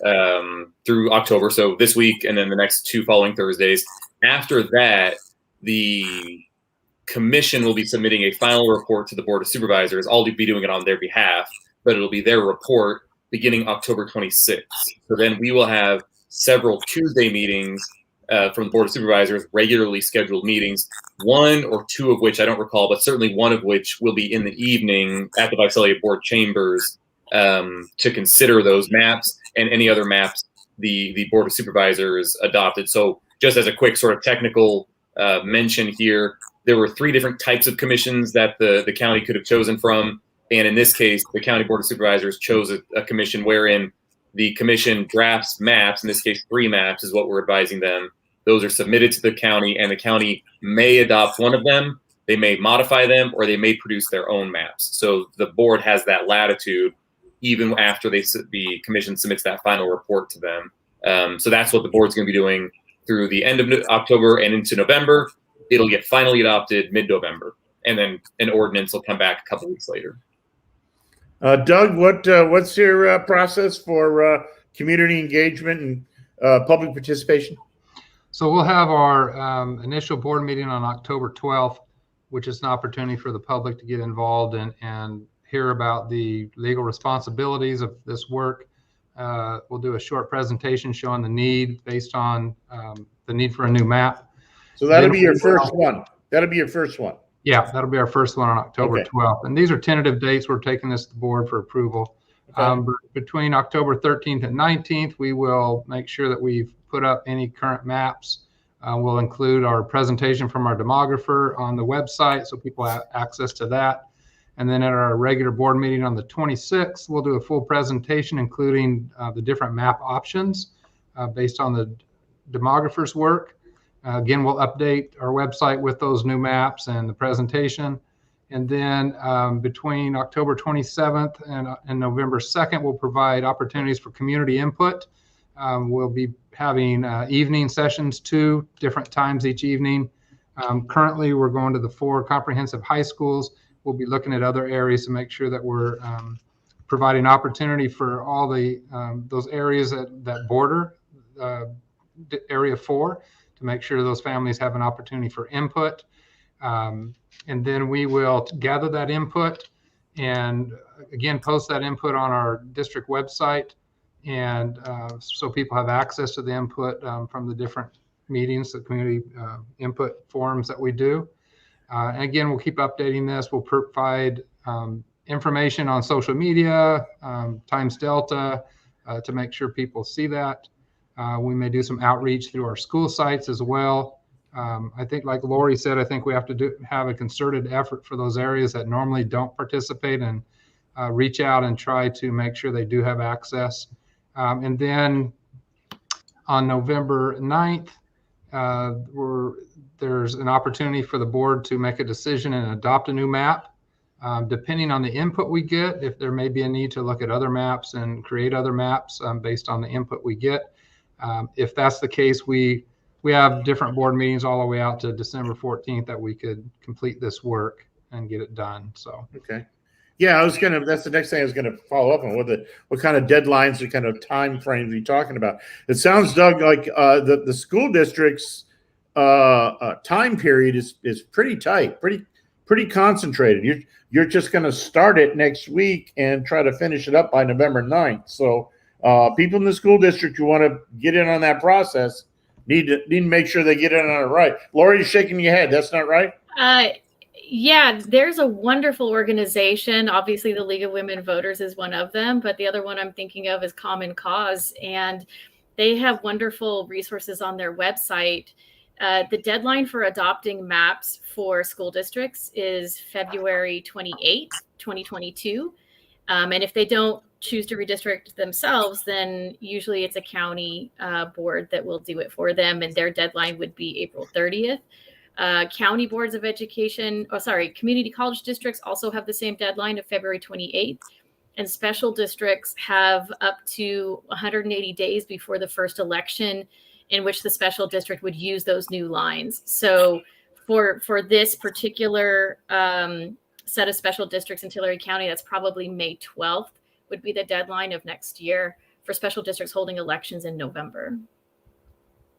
through October. So this week and then the next 2 following Thursdays. After that, the commission will be submitting a final report to the Board of Supervisors. I'll be doing it on their behalf, but it'll be their report beginning October 26th. So then we will have several Tuesday meetings from the Board of Supervisors, regularly scheduled meetings, 1 or 2 of which I don't recall, but certainly 1 of which will be in the evening at the Visalia Board chambers to consider those maps and any other maps the Board of Supervisors adopted. So just as a quick sort of technical mention here, there were 3 different types of commissions that the county could have chosen from. And in this case, the County Board of Supervisors chose a commission wherein the commission drafts maps. In this case, 3 maps is what we're advising them. Those are submitted to the county, and the county may adopt one of them. They may modify them, or they may produce their own maps. So the board has that latitude even after the commission submits that final report to them. So that's what the board's going to be doing through the end of October and into November. It'll get finally adopted mid-November, and then an ordinance will come back a couple weeks later. Doug, what's your process for community engagement and public participation? So we'll have our initial board meeting on October 12th, which is an opportunity for the public to get involved and hear about the legal responsibilities of this work. We'll do a short presentation showing the need based on the need for a new map. So that'll be your first one. That'll be your first one. Yeah, that'll be our first one on October 12th. And these are tentative dates. We're taking this to the board for approval. Okay. Between October 13th and 19th, we will make sure that we've put up any current maps. We'll include our presentation from our demographer on the website so people have access to that. And then at our regular board meeting on the 26th, we'll do a full presentation, including the different map options based on the demographer's work. Again, we'll update our website with those new maps and the presentation. And then between October 27th and November 2nd, we'll provide opportunities for community input. We'll be having evening sessions, 2 different times each evening. Currently, we're going to the 4 comprehensive high schools. We'll be looking at other areas to make sure that we're providing opportunity for all the those areas that border Area 4 to make sure those families have an opportunity for input. And then we will gather that input and again post that input on our district website, and so people have access to the input from the different meetings, the community input forums that we do. And again, we'll keep updating this. We'll provide information on social media, Times Delta, to make sure people see that. We may do some outreach through our school sites as well. I think, like Lori said, I think we have to have a concerted effort for those areas that normally don't participate in reach out and try to make sure they do have access. And then on November 9th, there's an opportunity for the board to make a decision and adopt a new map. Depending on the input we get, if there may be a need to look at other maps and create other maps based on the input we get. If that's the case, we have different board meetings all the way out to December 14th that we could complete this work and get it done. So okay, yeah, that's the next thing I was gonna follow up on. What kind of deadlines or kind of time frames are you talking about? It sounds, Doug, like the school district's time period is pretty tight, pretty concentrated. You're just going to start it next week and try to finish it up by November 9th. So people in the school district who want to get in on that process need to make sure they get in on it right. Lori, you're shaking your head. That's not right? Yeah, there's a wonderful organization. Obviously, the League of Women Voters is one of them, but the other one I'm thinking of is Common Cause, and they have wonderful resources on their website. The deadline for adopting maps for school districts is February 28th, 2022. And if they don't choose to redistrict themselves, then usually it's a county board that will do it for them. And their deadline would be April 30th. County boards of education, community college districts also have the same deadline of February 28th. And special districts have up to 180 days before the first election in which the special district would use those new lines. So for this particular set of special districts in Tulare County, that's probably May 12th would be the deadline of next year for special districts holding elections in November.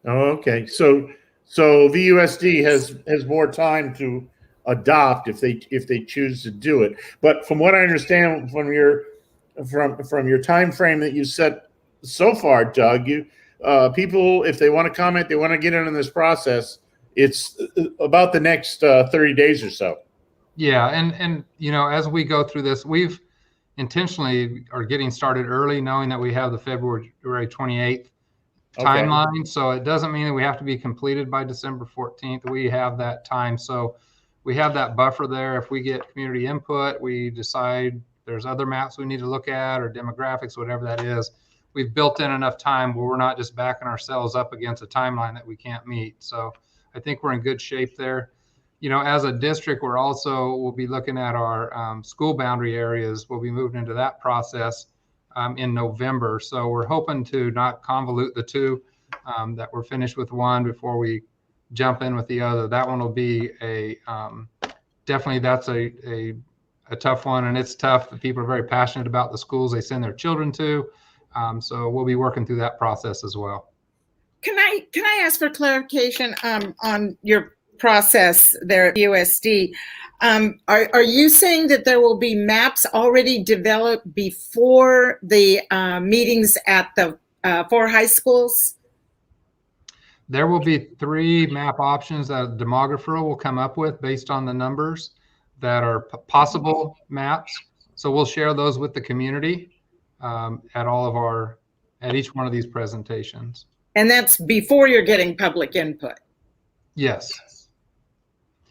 Oh, okay. So VUSD has more time to adopt if they choose to do it. But from what I understand from your time frame that you set so far, Doug, people, if they want to comment, they want to get in on this process, it's about the next 30 days or so. Yeah. And as we go through this, we've intentionally are getting started early, knowing that we have the February 28th timeline. Okay. So it doesn't mean that we have to be completed by December 14th. We have that time. So we have that buffer there. If we get community input, we decide there's other maps we need to look at or demographics, whatever that is. We've built in enough time where we're not just backing ourselves up against a timeline that we can't meet. So I think we're in good shape there. As a district, we'll be looking at our school boundary areas. We'll be moving into that process in November. So we're hoping to not convolute the two, that we're finished with one before we jump in with the other. That one will be definitely that's a tough one. And it's tough. People are very passionate about the schools they send their children to. So we'll be working through that process as well. Can I ask for clarification on your process there at USD? Are you saying that there will be maps already developed before the meetings at the 4 high schools? There will be 3 map options that a demographer will come up with based on the numbers that are possible maps. So we'll share those with the community at each one of these presentations. And that's before you're getting public input? Yes.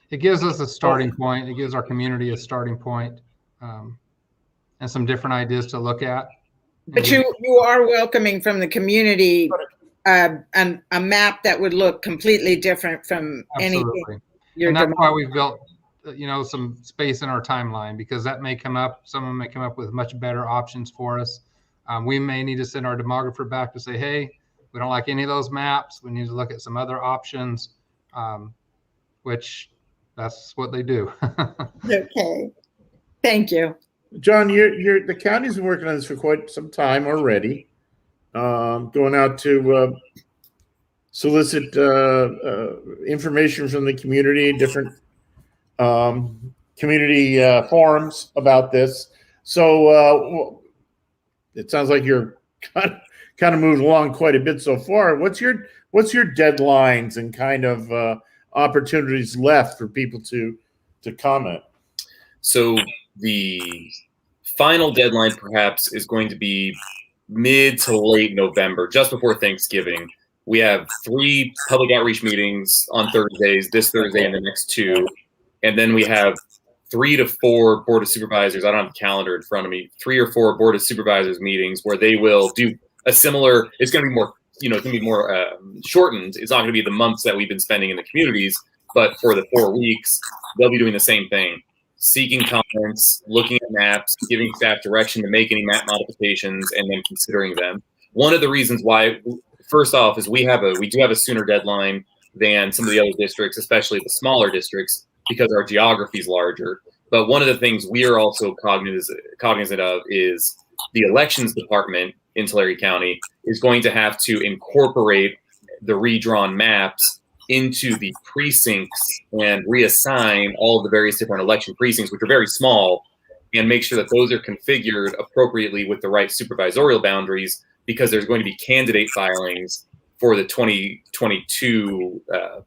It gives us a starting point. It gives our community a starting point, and some different ideas to look at. But you are welcoming from the community a map that would look completely different from anything. And that's why we've built some space in our timeline, because that may come up. Someone may come up with much better options for us. We may need to send our demographer back to say, hey, we don't like any of those maps. We need to look at some other options, which that's what they do. Okay. Thank you. John, the county's been working on this for quite some time already. Going out to solicit information from the community, different community forums about this. So it sounds like you're kind of moved along quite a bit so far. What's your deadlines and kind of opportunities left for people to comment? So the final deadline perhaps is going to be mid to late November, just before Thanksgiving. We have 3 public outreach meetings on Thursdays, this Thursday and the next 2. And then we have 3 to 4 board of supervisors. I don't have the calendar in front of me. 3 or 4 board of supervisors meetings where they will do a similar. It's going to be more, it's going to be more shortened. It's not going to be the months that we've been spending in the communities, but for the 4 weeks, they'll be doing the same thing, seeking comments, looking at maps, giving staff direction to make any map modifications, and then considering them. One of the reasons why, first off, is we do have a sooner deadline than some of the other districts, especially the smaller districts, because our geography is larger. But one of the things we are also cognizant of is the elections department in Tulare County is going to have to incorporate the redrawn maps into the precincts and reassign all of the various different election precincts, which are very small, and make sure that those are configured appropriately with the right supervisorial boundaries, because there's going to be candidate filings for the 2022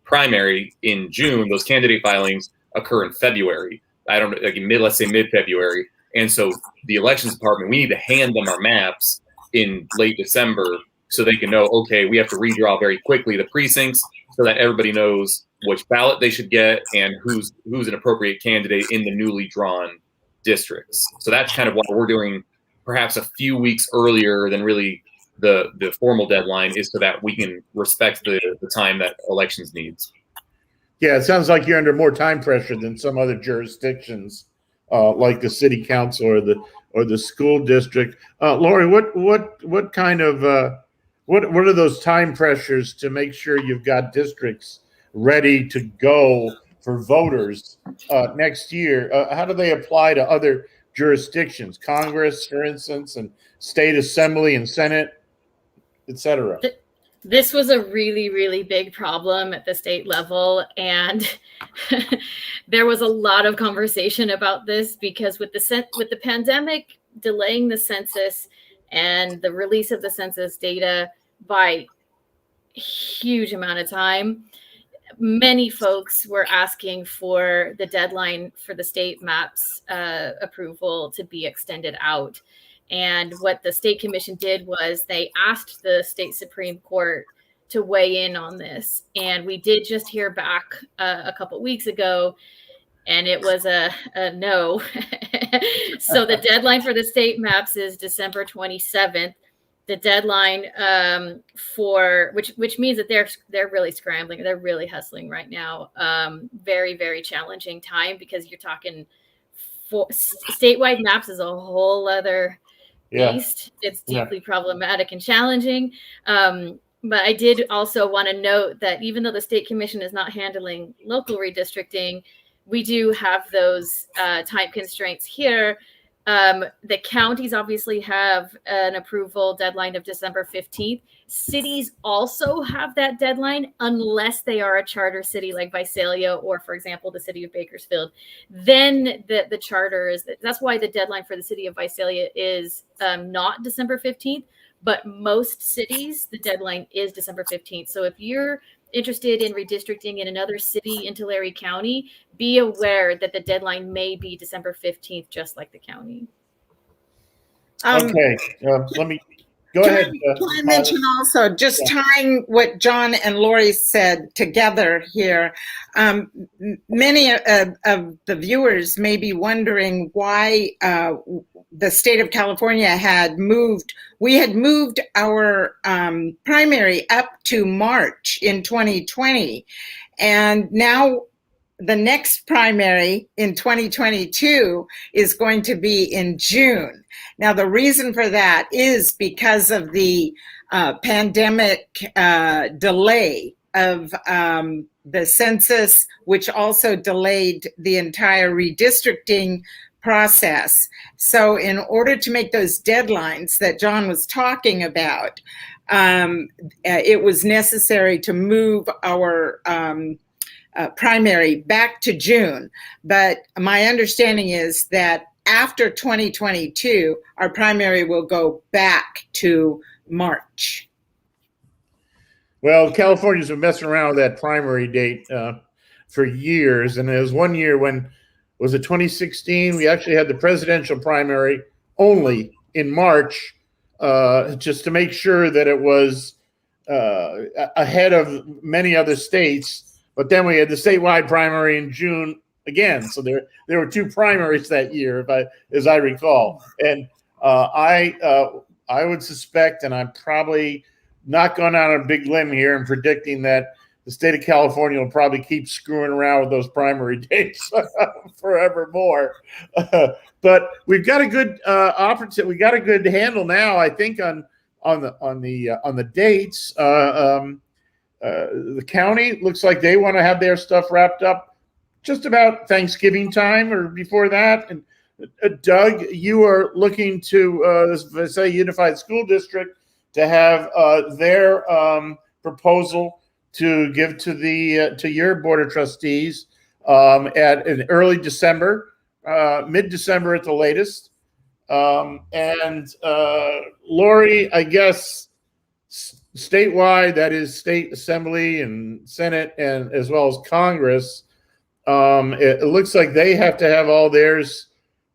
primary in June. Those candidate filings occur in February. Let's say mid-February. And so the elections department, we need to hand them our maps in late December so they can know, okay, we have to redraw very quickly the precincts so that everybody knows which ballot they should get and who's an appropriate candidate in the newly drawn districts. So that's kind of what we're doing perhaps a few weeks earlier than really the formal deadline, is so that we can respect the time that elections needs. Yeah, it sounds like you're under more time pressure than some other jurisdictions, like the city council or the school district. Lori, what kind of what are those time pressures to make sure you've got districts ready to go for voters next year? How do they apply to other jurisdictions, Congress, for instance, and state assembly and Senate, et cetera? This was a really, really big problem at the state level. And there was a lot of conversation about this, because with the pandemic delaying the census and the release of the census data by a huge amount of time, many folks were asking for the deadline for the state maps approval to be extended out. And what the state commission did was they asked the state Supreme Court to weigh in on this. And we did just hear back a couple weeks ago, and it was a no. So the deadline for the state maps is December 27th. The deadline for which means that they're really scrambling. They're really hustling right now. Very, very challenging time, because you're talking statewide maps is a whole other beast. It's deeply problematic and challenging. But I did also want to note that even though the state commission is not handling local redistricting, we do have those time constraints here. The counties obviously have an approval deadline of December 15th. Cities also have that deadline unless they are a charter city like Visalia or, for example, the city of Bakersfield. Then the charter is, that's why the deadline for the city of Visalia is not December 15th, but most cities, the deadline is December 15th. So if you're interested in redistricting in another city in Tulare County, be aware that the deadline may be December 15th, just like the county. Okay, let me go ahead. Can I mention also, just tying what John and Lori said together here, many of the viewers may be wondering why the state of California had moved our primary up to March in 2020. And now the next primary in 2022 is going to be in June. Now, the reason for that is because of the pandemic delay of the census, which also delayed the entire redistricting process. So in order to make those deadlines that John was talking about, it was necessary to move our primary back to June. But my understanding is that after 2022, our primary will go back to March. Well, Californians been messing around with that primary date for years. And there was one year when, was it 2016? We actually had the presidential primary only in March, just to make sure that it was ahead of many other states. But then we had the statewide primary in June again. So there were 2 primaries that year, as I recall. And I would suspect, and I'm probably not going out on a big limb here and predicting that the state of California will probably keep screwing around with those primary dates forevermore. But we've got a good opportunity. We got a good handle now, I think, on the dates. The county looks like they want to have their stuff wrapped up just about Thanksgiving time or before that. And Doug, you are looking to this Visalia Unified School District to have their proposal to give to your board of trustees in early December, mid-December at the latest. And Lori, I guess statewide, that is state assembly and Senate, and as well as Congress, it looks like they have to have all theirs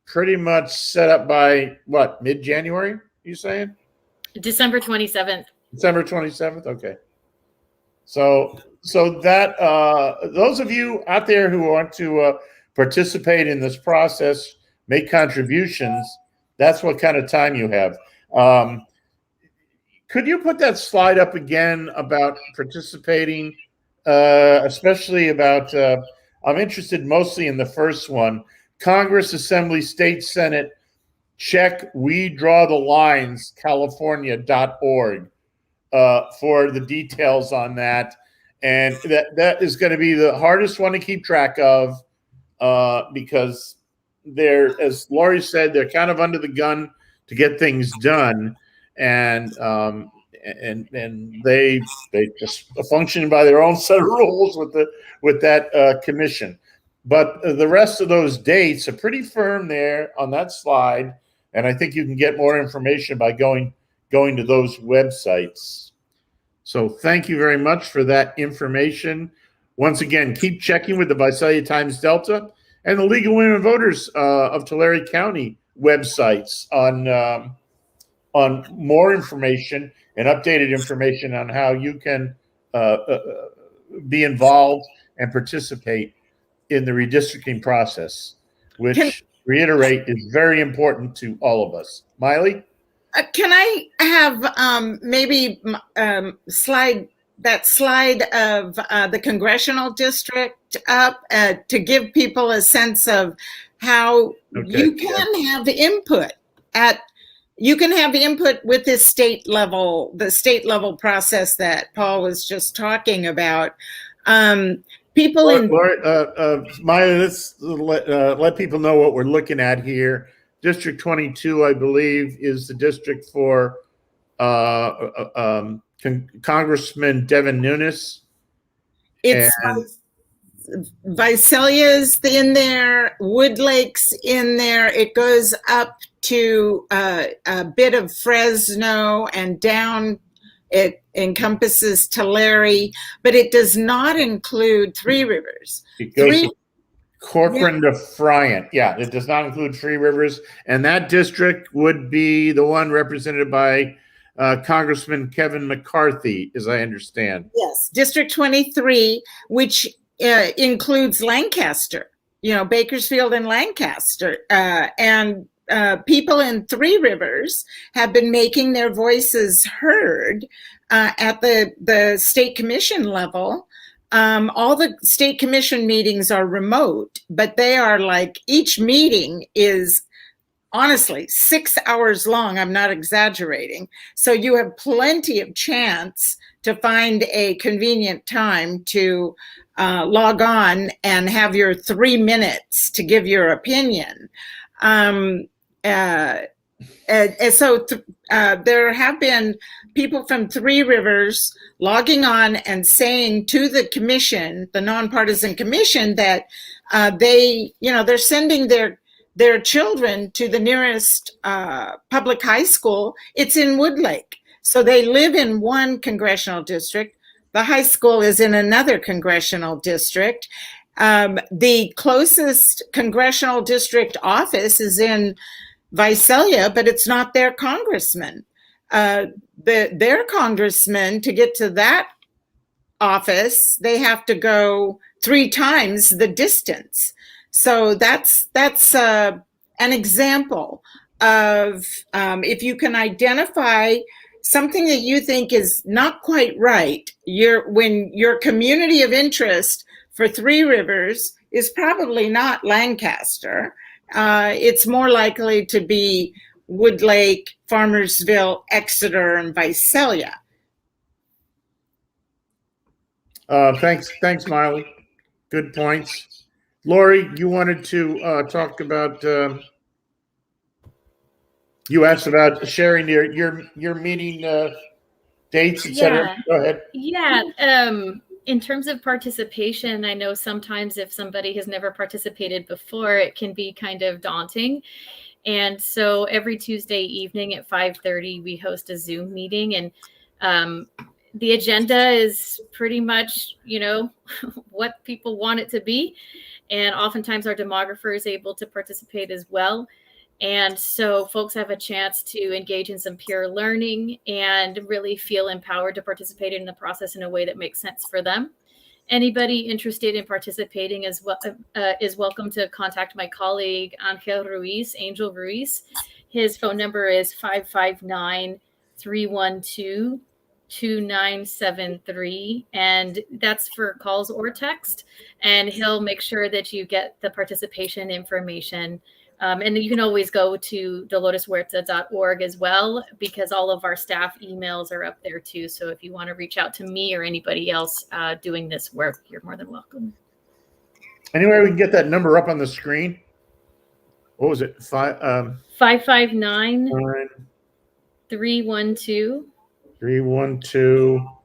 pretty much set up by what, mid-January, you saying? December 27th. December 27th? Okay. So that those of you out there who want to participate in this process, make contributions, that's what kind of time you have. Could you put that slide up again about participating, especially about, I'm interested mostly in the first one, Congress, Assembly, State, Senate, check we draw the lines california.org for the details on that. And that is going to be the hardest one to keep track of because they're, as Lori said, they're kind of under the gun to get things done. And they just function by their own set of rules with that commission. But the rest of those dates are pretty firm there on that slide, and I think you can get more information by going to those websites. So thank you very much for that information. Once again, keep checking with the Visalia Times Delta and the League of Women Voters of Tulare County websites on more information and updated information on how you can be involved and participate in the redistricting process, which, reiterate, is very important to all of us. Maile? Can I have maybe slide of the congressional district up to give people a sense of how you can have input with this the state level process that Paul was just talking about. People in Maile, let's let people know what we're looking at here. District 22, I believe, is the district for Congressman Devin Nunes. It's Visalia's in there, Woodlake's in there. It goes up to a bit of Fresno and down. It encompasses Tulare, but it does not include Three Rivers. It goes to Corcoran to Friant. Yeah, it does not include Three Rivers. And that district would be the one represented by Congressman Kevin McCarthy, as I understand. Yes, District 23, which includes Lancaster, Bakersfield and Lancaster. And people in Three Rivers have been making their voices heard at the state commission level. All the state commission meetings are remote, but they are like, each meeting is honestly 6 hours long. I'm not exaggerating. So you have plenty of chance to find a convenient time to log on and have your 3 minutes to give your opinion. So there have been people from Three Rivers logging on and saying to the commission, the nonpartisan commission, that they're sending their children to the nearest public high school. It's in Woodlake. So they live in one congressional district. The high school is in another congressional district. The closest congressional district office is in Visalia, but it's not their congressman. Their congressman, to get to that office, they have to go 3 times the distance. So that's an example of if you can identify something that you think is not quite right, when your community of interest for Three Rivers is probably not Lancaster. It's more likely to be Woodlake, Farmersville, Exeter, and Visalia. Thanks, Miley. Good points. Lori, you wanted to talk about. You asked about sharing your meeting dates, etc. Yeah. Go ahead. Yeah. In terms of participation, I know sometimes if somebody has never participated before, it can be kind of daunting. And so every Tuesday evening at 5:30, we host a Zoom meeting, and the agenda is pretty much, what people want it to be. And oftentimes our demographer is able to participate as well. And so folks have a chance to engage in some peer learning and really feel empowered to participate in the process in a way that makes sense for them. Anybody interested in participating is welcome to contact my colleague, Angel Ruiz. His phone number is 559-312-2973. And that's for calls or text. And he'll make sure that you get the participation information. And you can always go to doloreshuerta.org as well, because all of our staff emails are up there too. So if you want to reach out to me or anybody else doing this work, you're more than welcome. Anyway, we can get that number up on the screen. What was it? 559-312.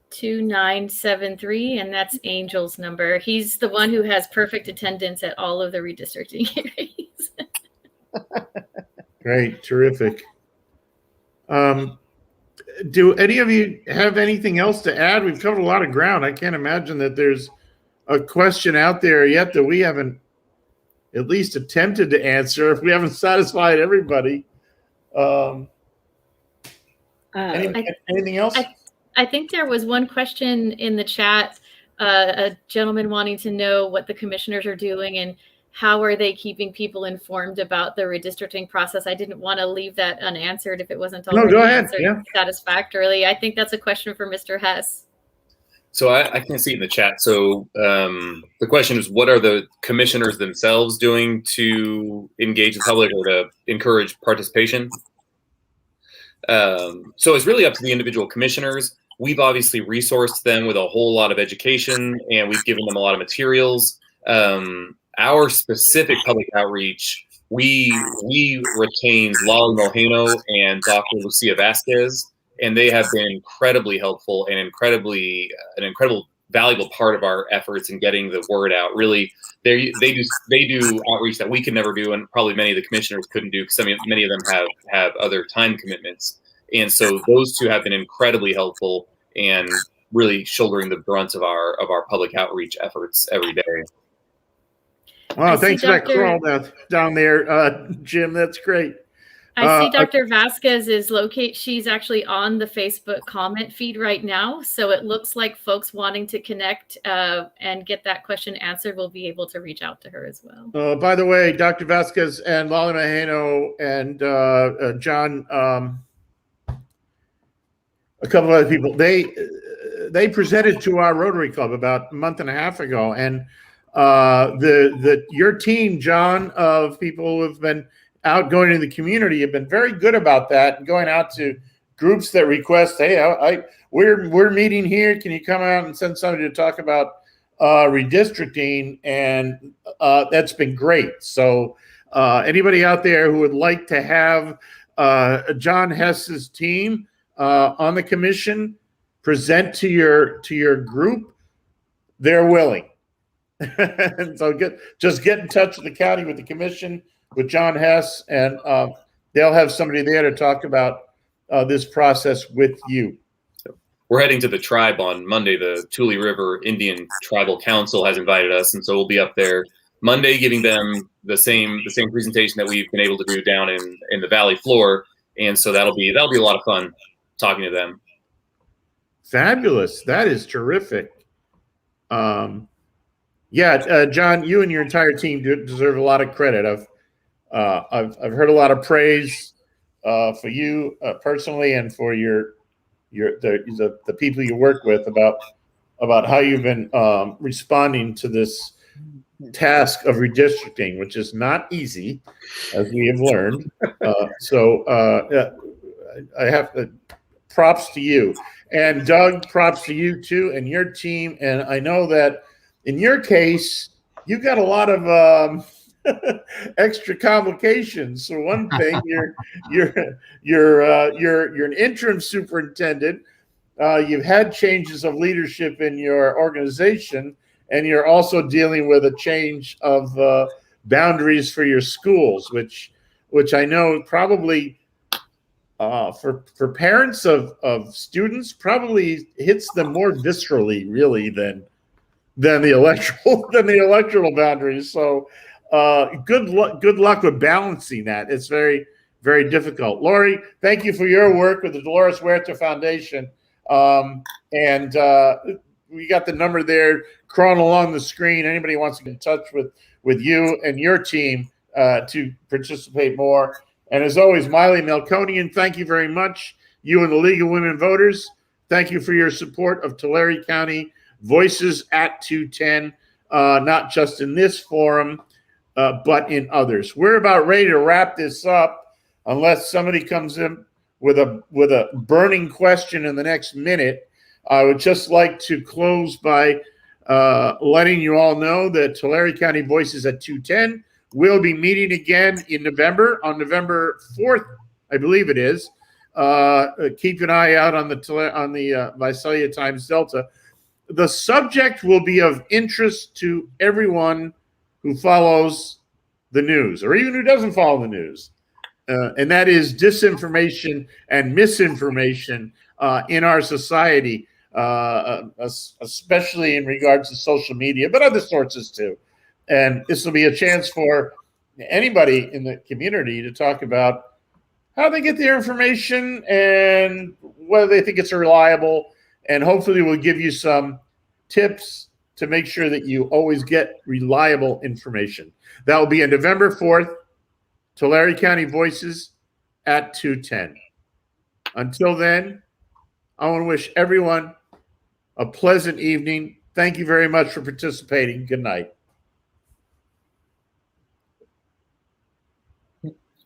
2973, and that's Angel's number. He's the one who has perfect attendance at all of the redistricting hearings. Great, terrific. Do any of you have anything else to add? We've covered a lot of ground. I can't imagine that there's a question out there yet that we haven't at least attempted to answer. If we haven't satisfied everybody. Anything else? I think there was one question in the chat, a gentleman wanting to know what the commissioners are doing and how are they keeping people informed about the redistricting process. I didn't want to leave that unanswered if it wasn't already answered satisfactorily. I think that's a question for Mr. Hess. So I can't see it in the chat. So the question is, what are the commissioners themselves doing to engage the public or to encourage participation? So it's really up to the individual commissioners. We've obviously resourced them with a whole lot of education, and we've given them a lot of materials. Our specific public outreach, we retained Lolly Mojeno and Dr. Lucia Vasquez, and they have been incredibly helpful and an incredible valuable part of our efforts in getting the word out. Really, they do outreach that we could never do, and probably many of the commissioners couldn't do because many of them have other time commitments. And so those two have been incredibly helpful and really shouldering the brunt of our public outreach efforts every day. Wow, thanks for that crawl down there, Jim. That's great. I see Dr. Vasquez is located. She's actually on the Facebook comment feed right now. So it looks like folks wanting to connect and get that question answered will be able to reach out to her as well. By the way, Dr. Vasquez and Lolly Mojeno and John, a couple of other people, they presented to our Rotary Club about a month and a half ago, and your team, John, of people who have been out going in the community have been very good about that and going out to groups that request, hey, we're meeting here. Can you come out and send somebody to talk about redistricting? And that's been great. So anybody out there who would like to have John Hess's team on the commission present to your group, they're willing. And so just get in touch with the county, with the commission, with John Hess, and they'll have somebody there to talk about this process with you. We're heading to the tribe on Monday. The Tulare River Indian Tribal Council has invited us, and so we'll be up there Monday, giving them the same presentation that we've been able to do down in the valley floor. And so that'll be a lot of fun talking to them. Fabulous! That is terrific. Yeah, John, you and your entire team deserve a lot of credit. I've heard a lot of praise for you personally and for the people you work with about how you've been responding to this task of redistricting, which is not easy, as we have learned. I have to props to you. And Doug, props to you too and your team. And I know that in your case, you've got a lot of extra complications. So one thing, you're an interim superintendent. You've had changes of leadership in your organization, and you're also dealing with a change of boundaries for your schools, which I know probably for parents of students probably hits them more viscerally, really, than the electoral boundaries. So good luck with balancing that. It's very, very difficult. Lori, thank you for your work with the Dolores Huerta Foundation. And we got the number there crawling along the screen. Anybody wants to get in touch with you and your team to participate more. And as always, Maile Melkonian, thank you very much. You and the League of Women Voters, thank you for your support of Tulare County Voices at 210, not just in this forum, but in others. We're about ready to wrap this up, unless somebody comes in with a burning question in the next minute. I would just like to close by letting you all know that Tulare County Voices at 210 will be meeting again in November, on November 4th, I believe it is. Keep an eye out on the Visalia Times Delta. The subject will be of interest to everyone who follows the news, or even who doesn't follow the news. And that is disinformation and misinformation in our society, especially in regards to social media, but other sources too. And this will be a chance for anybody in the community to talk about how they get their information and whether they think it's reliable. And hopefully we'll give you some tips to make sure that you always get reliable information. That will be on November 4th, Tulare County Voices at 210. Until then, I want to wish everyone a pleasant evening. Thank you very much for participating. Good night.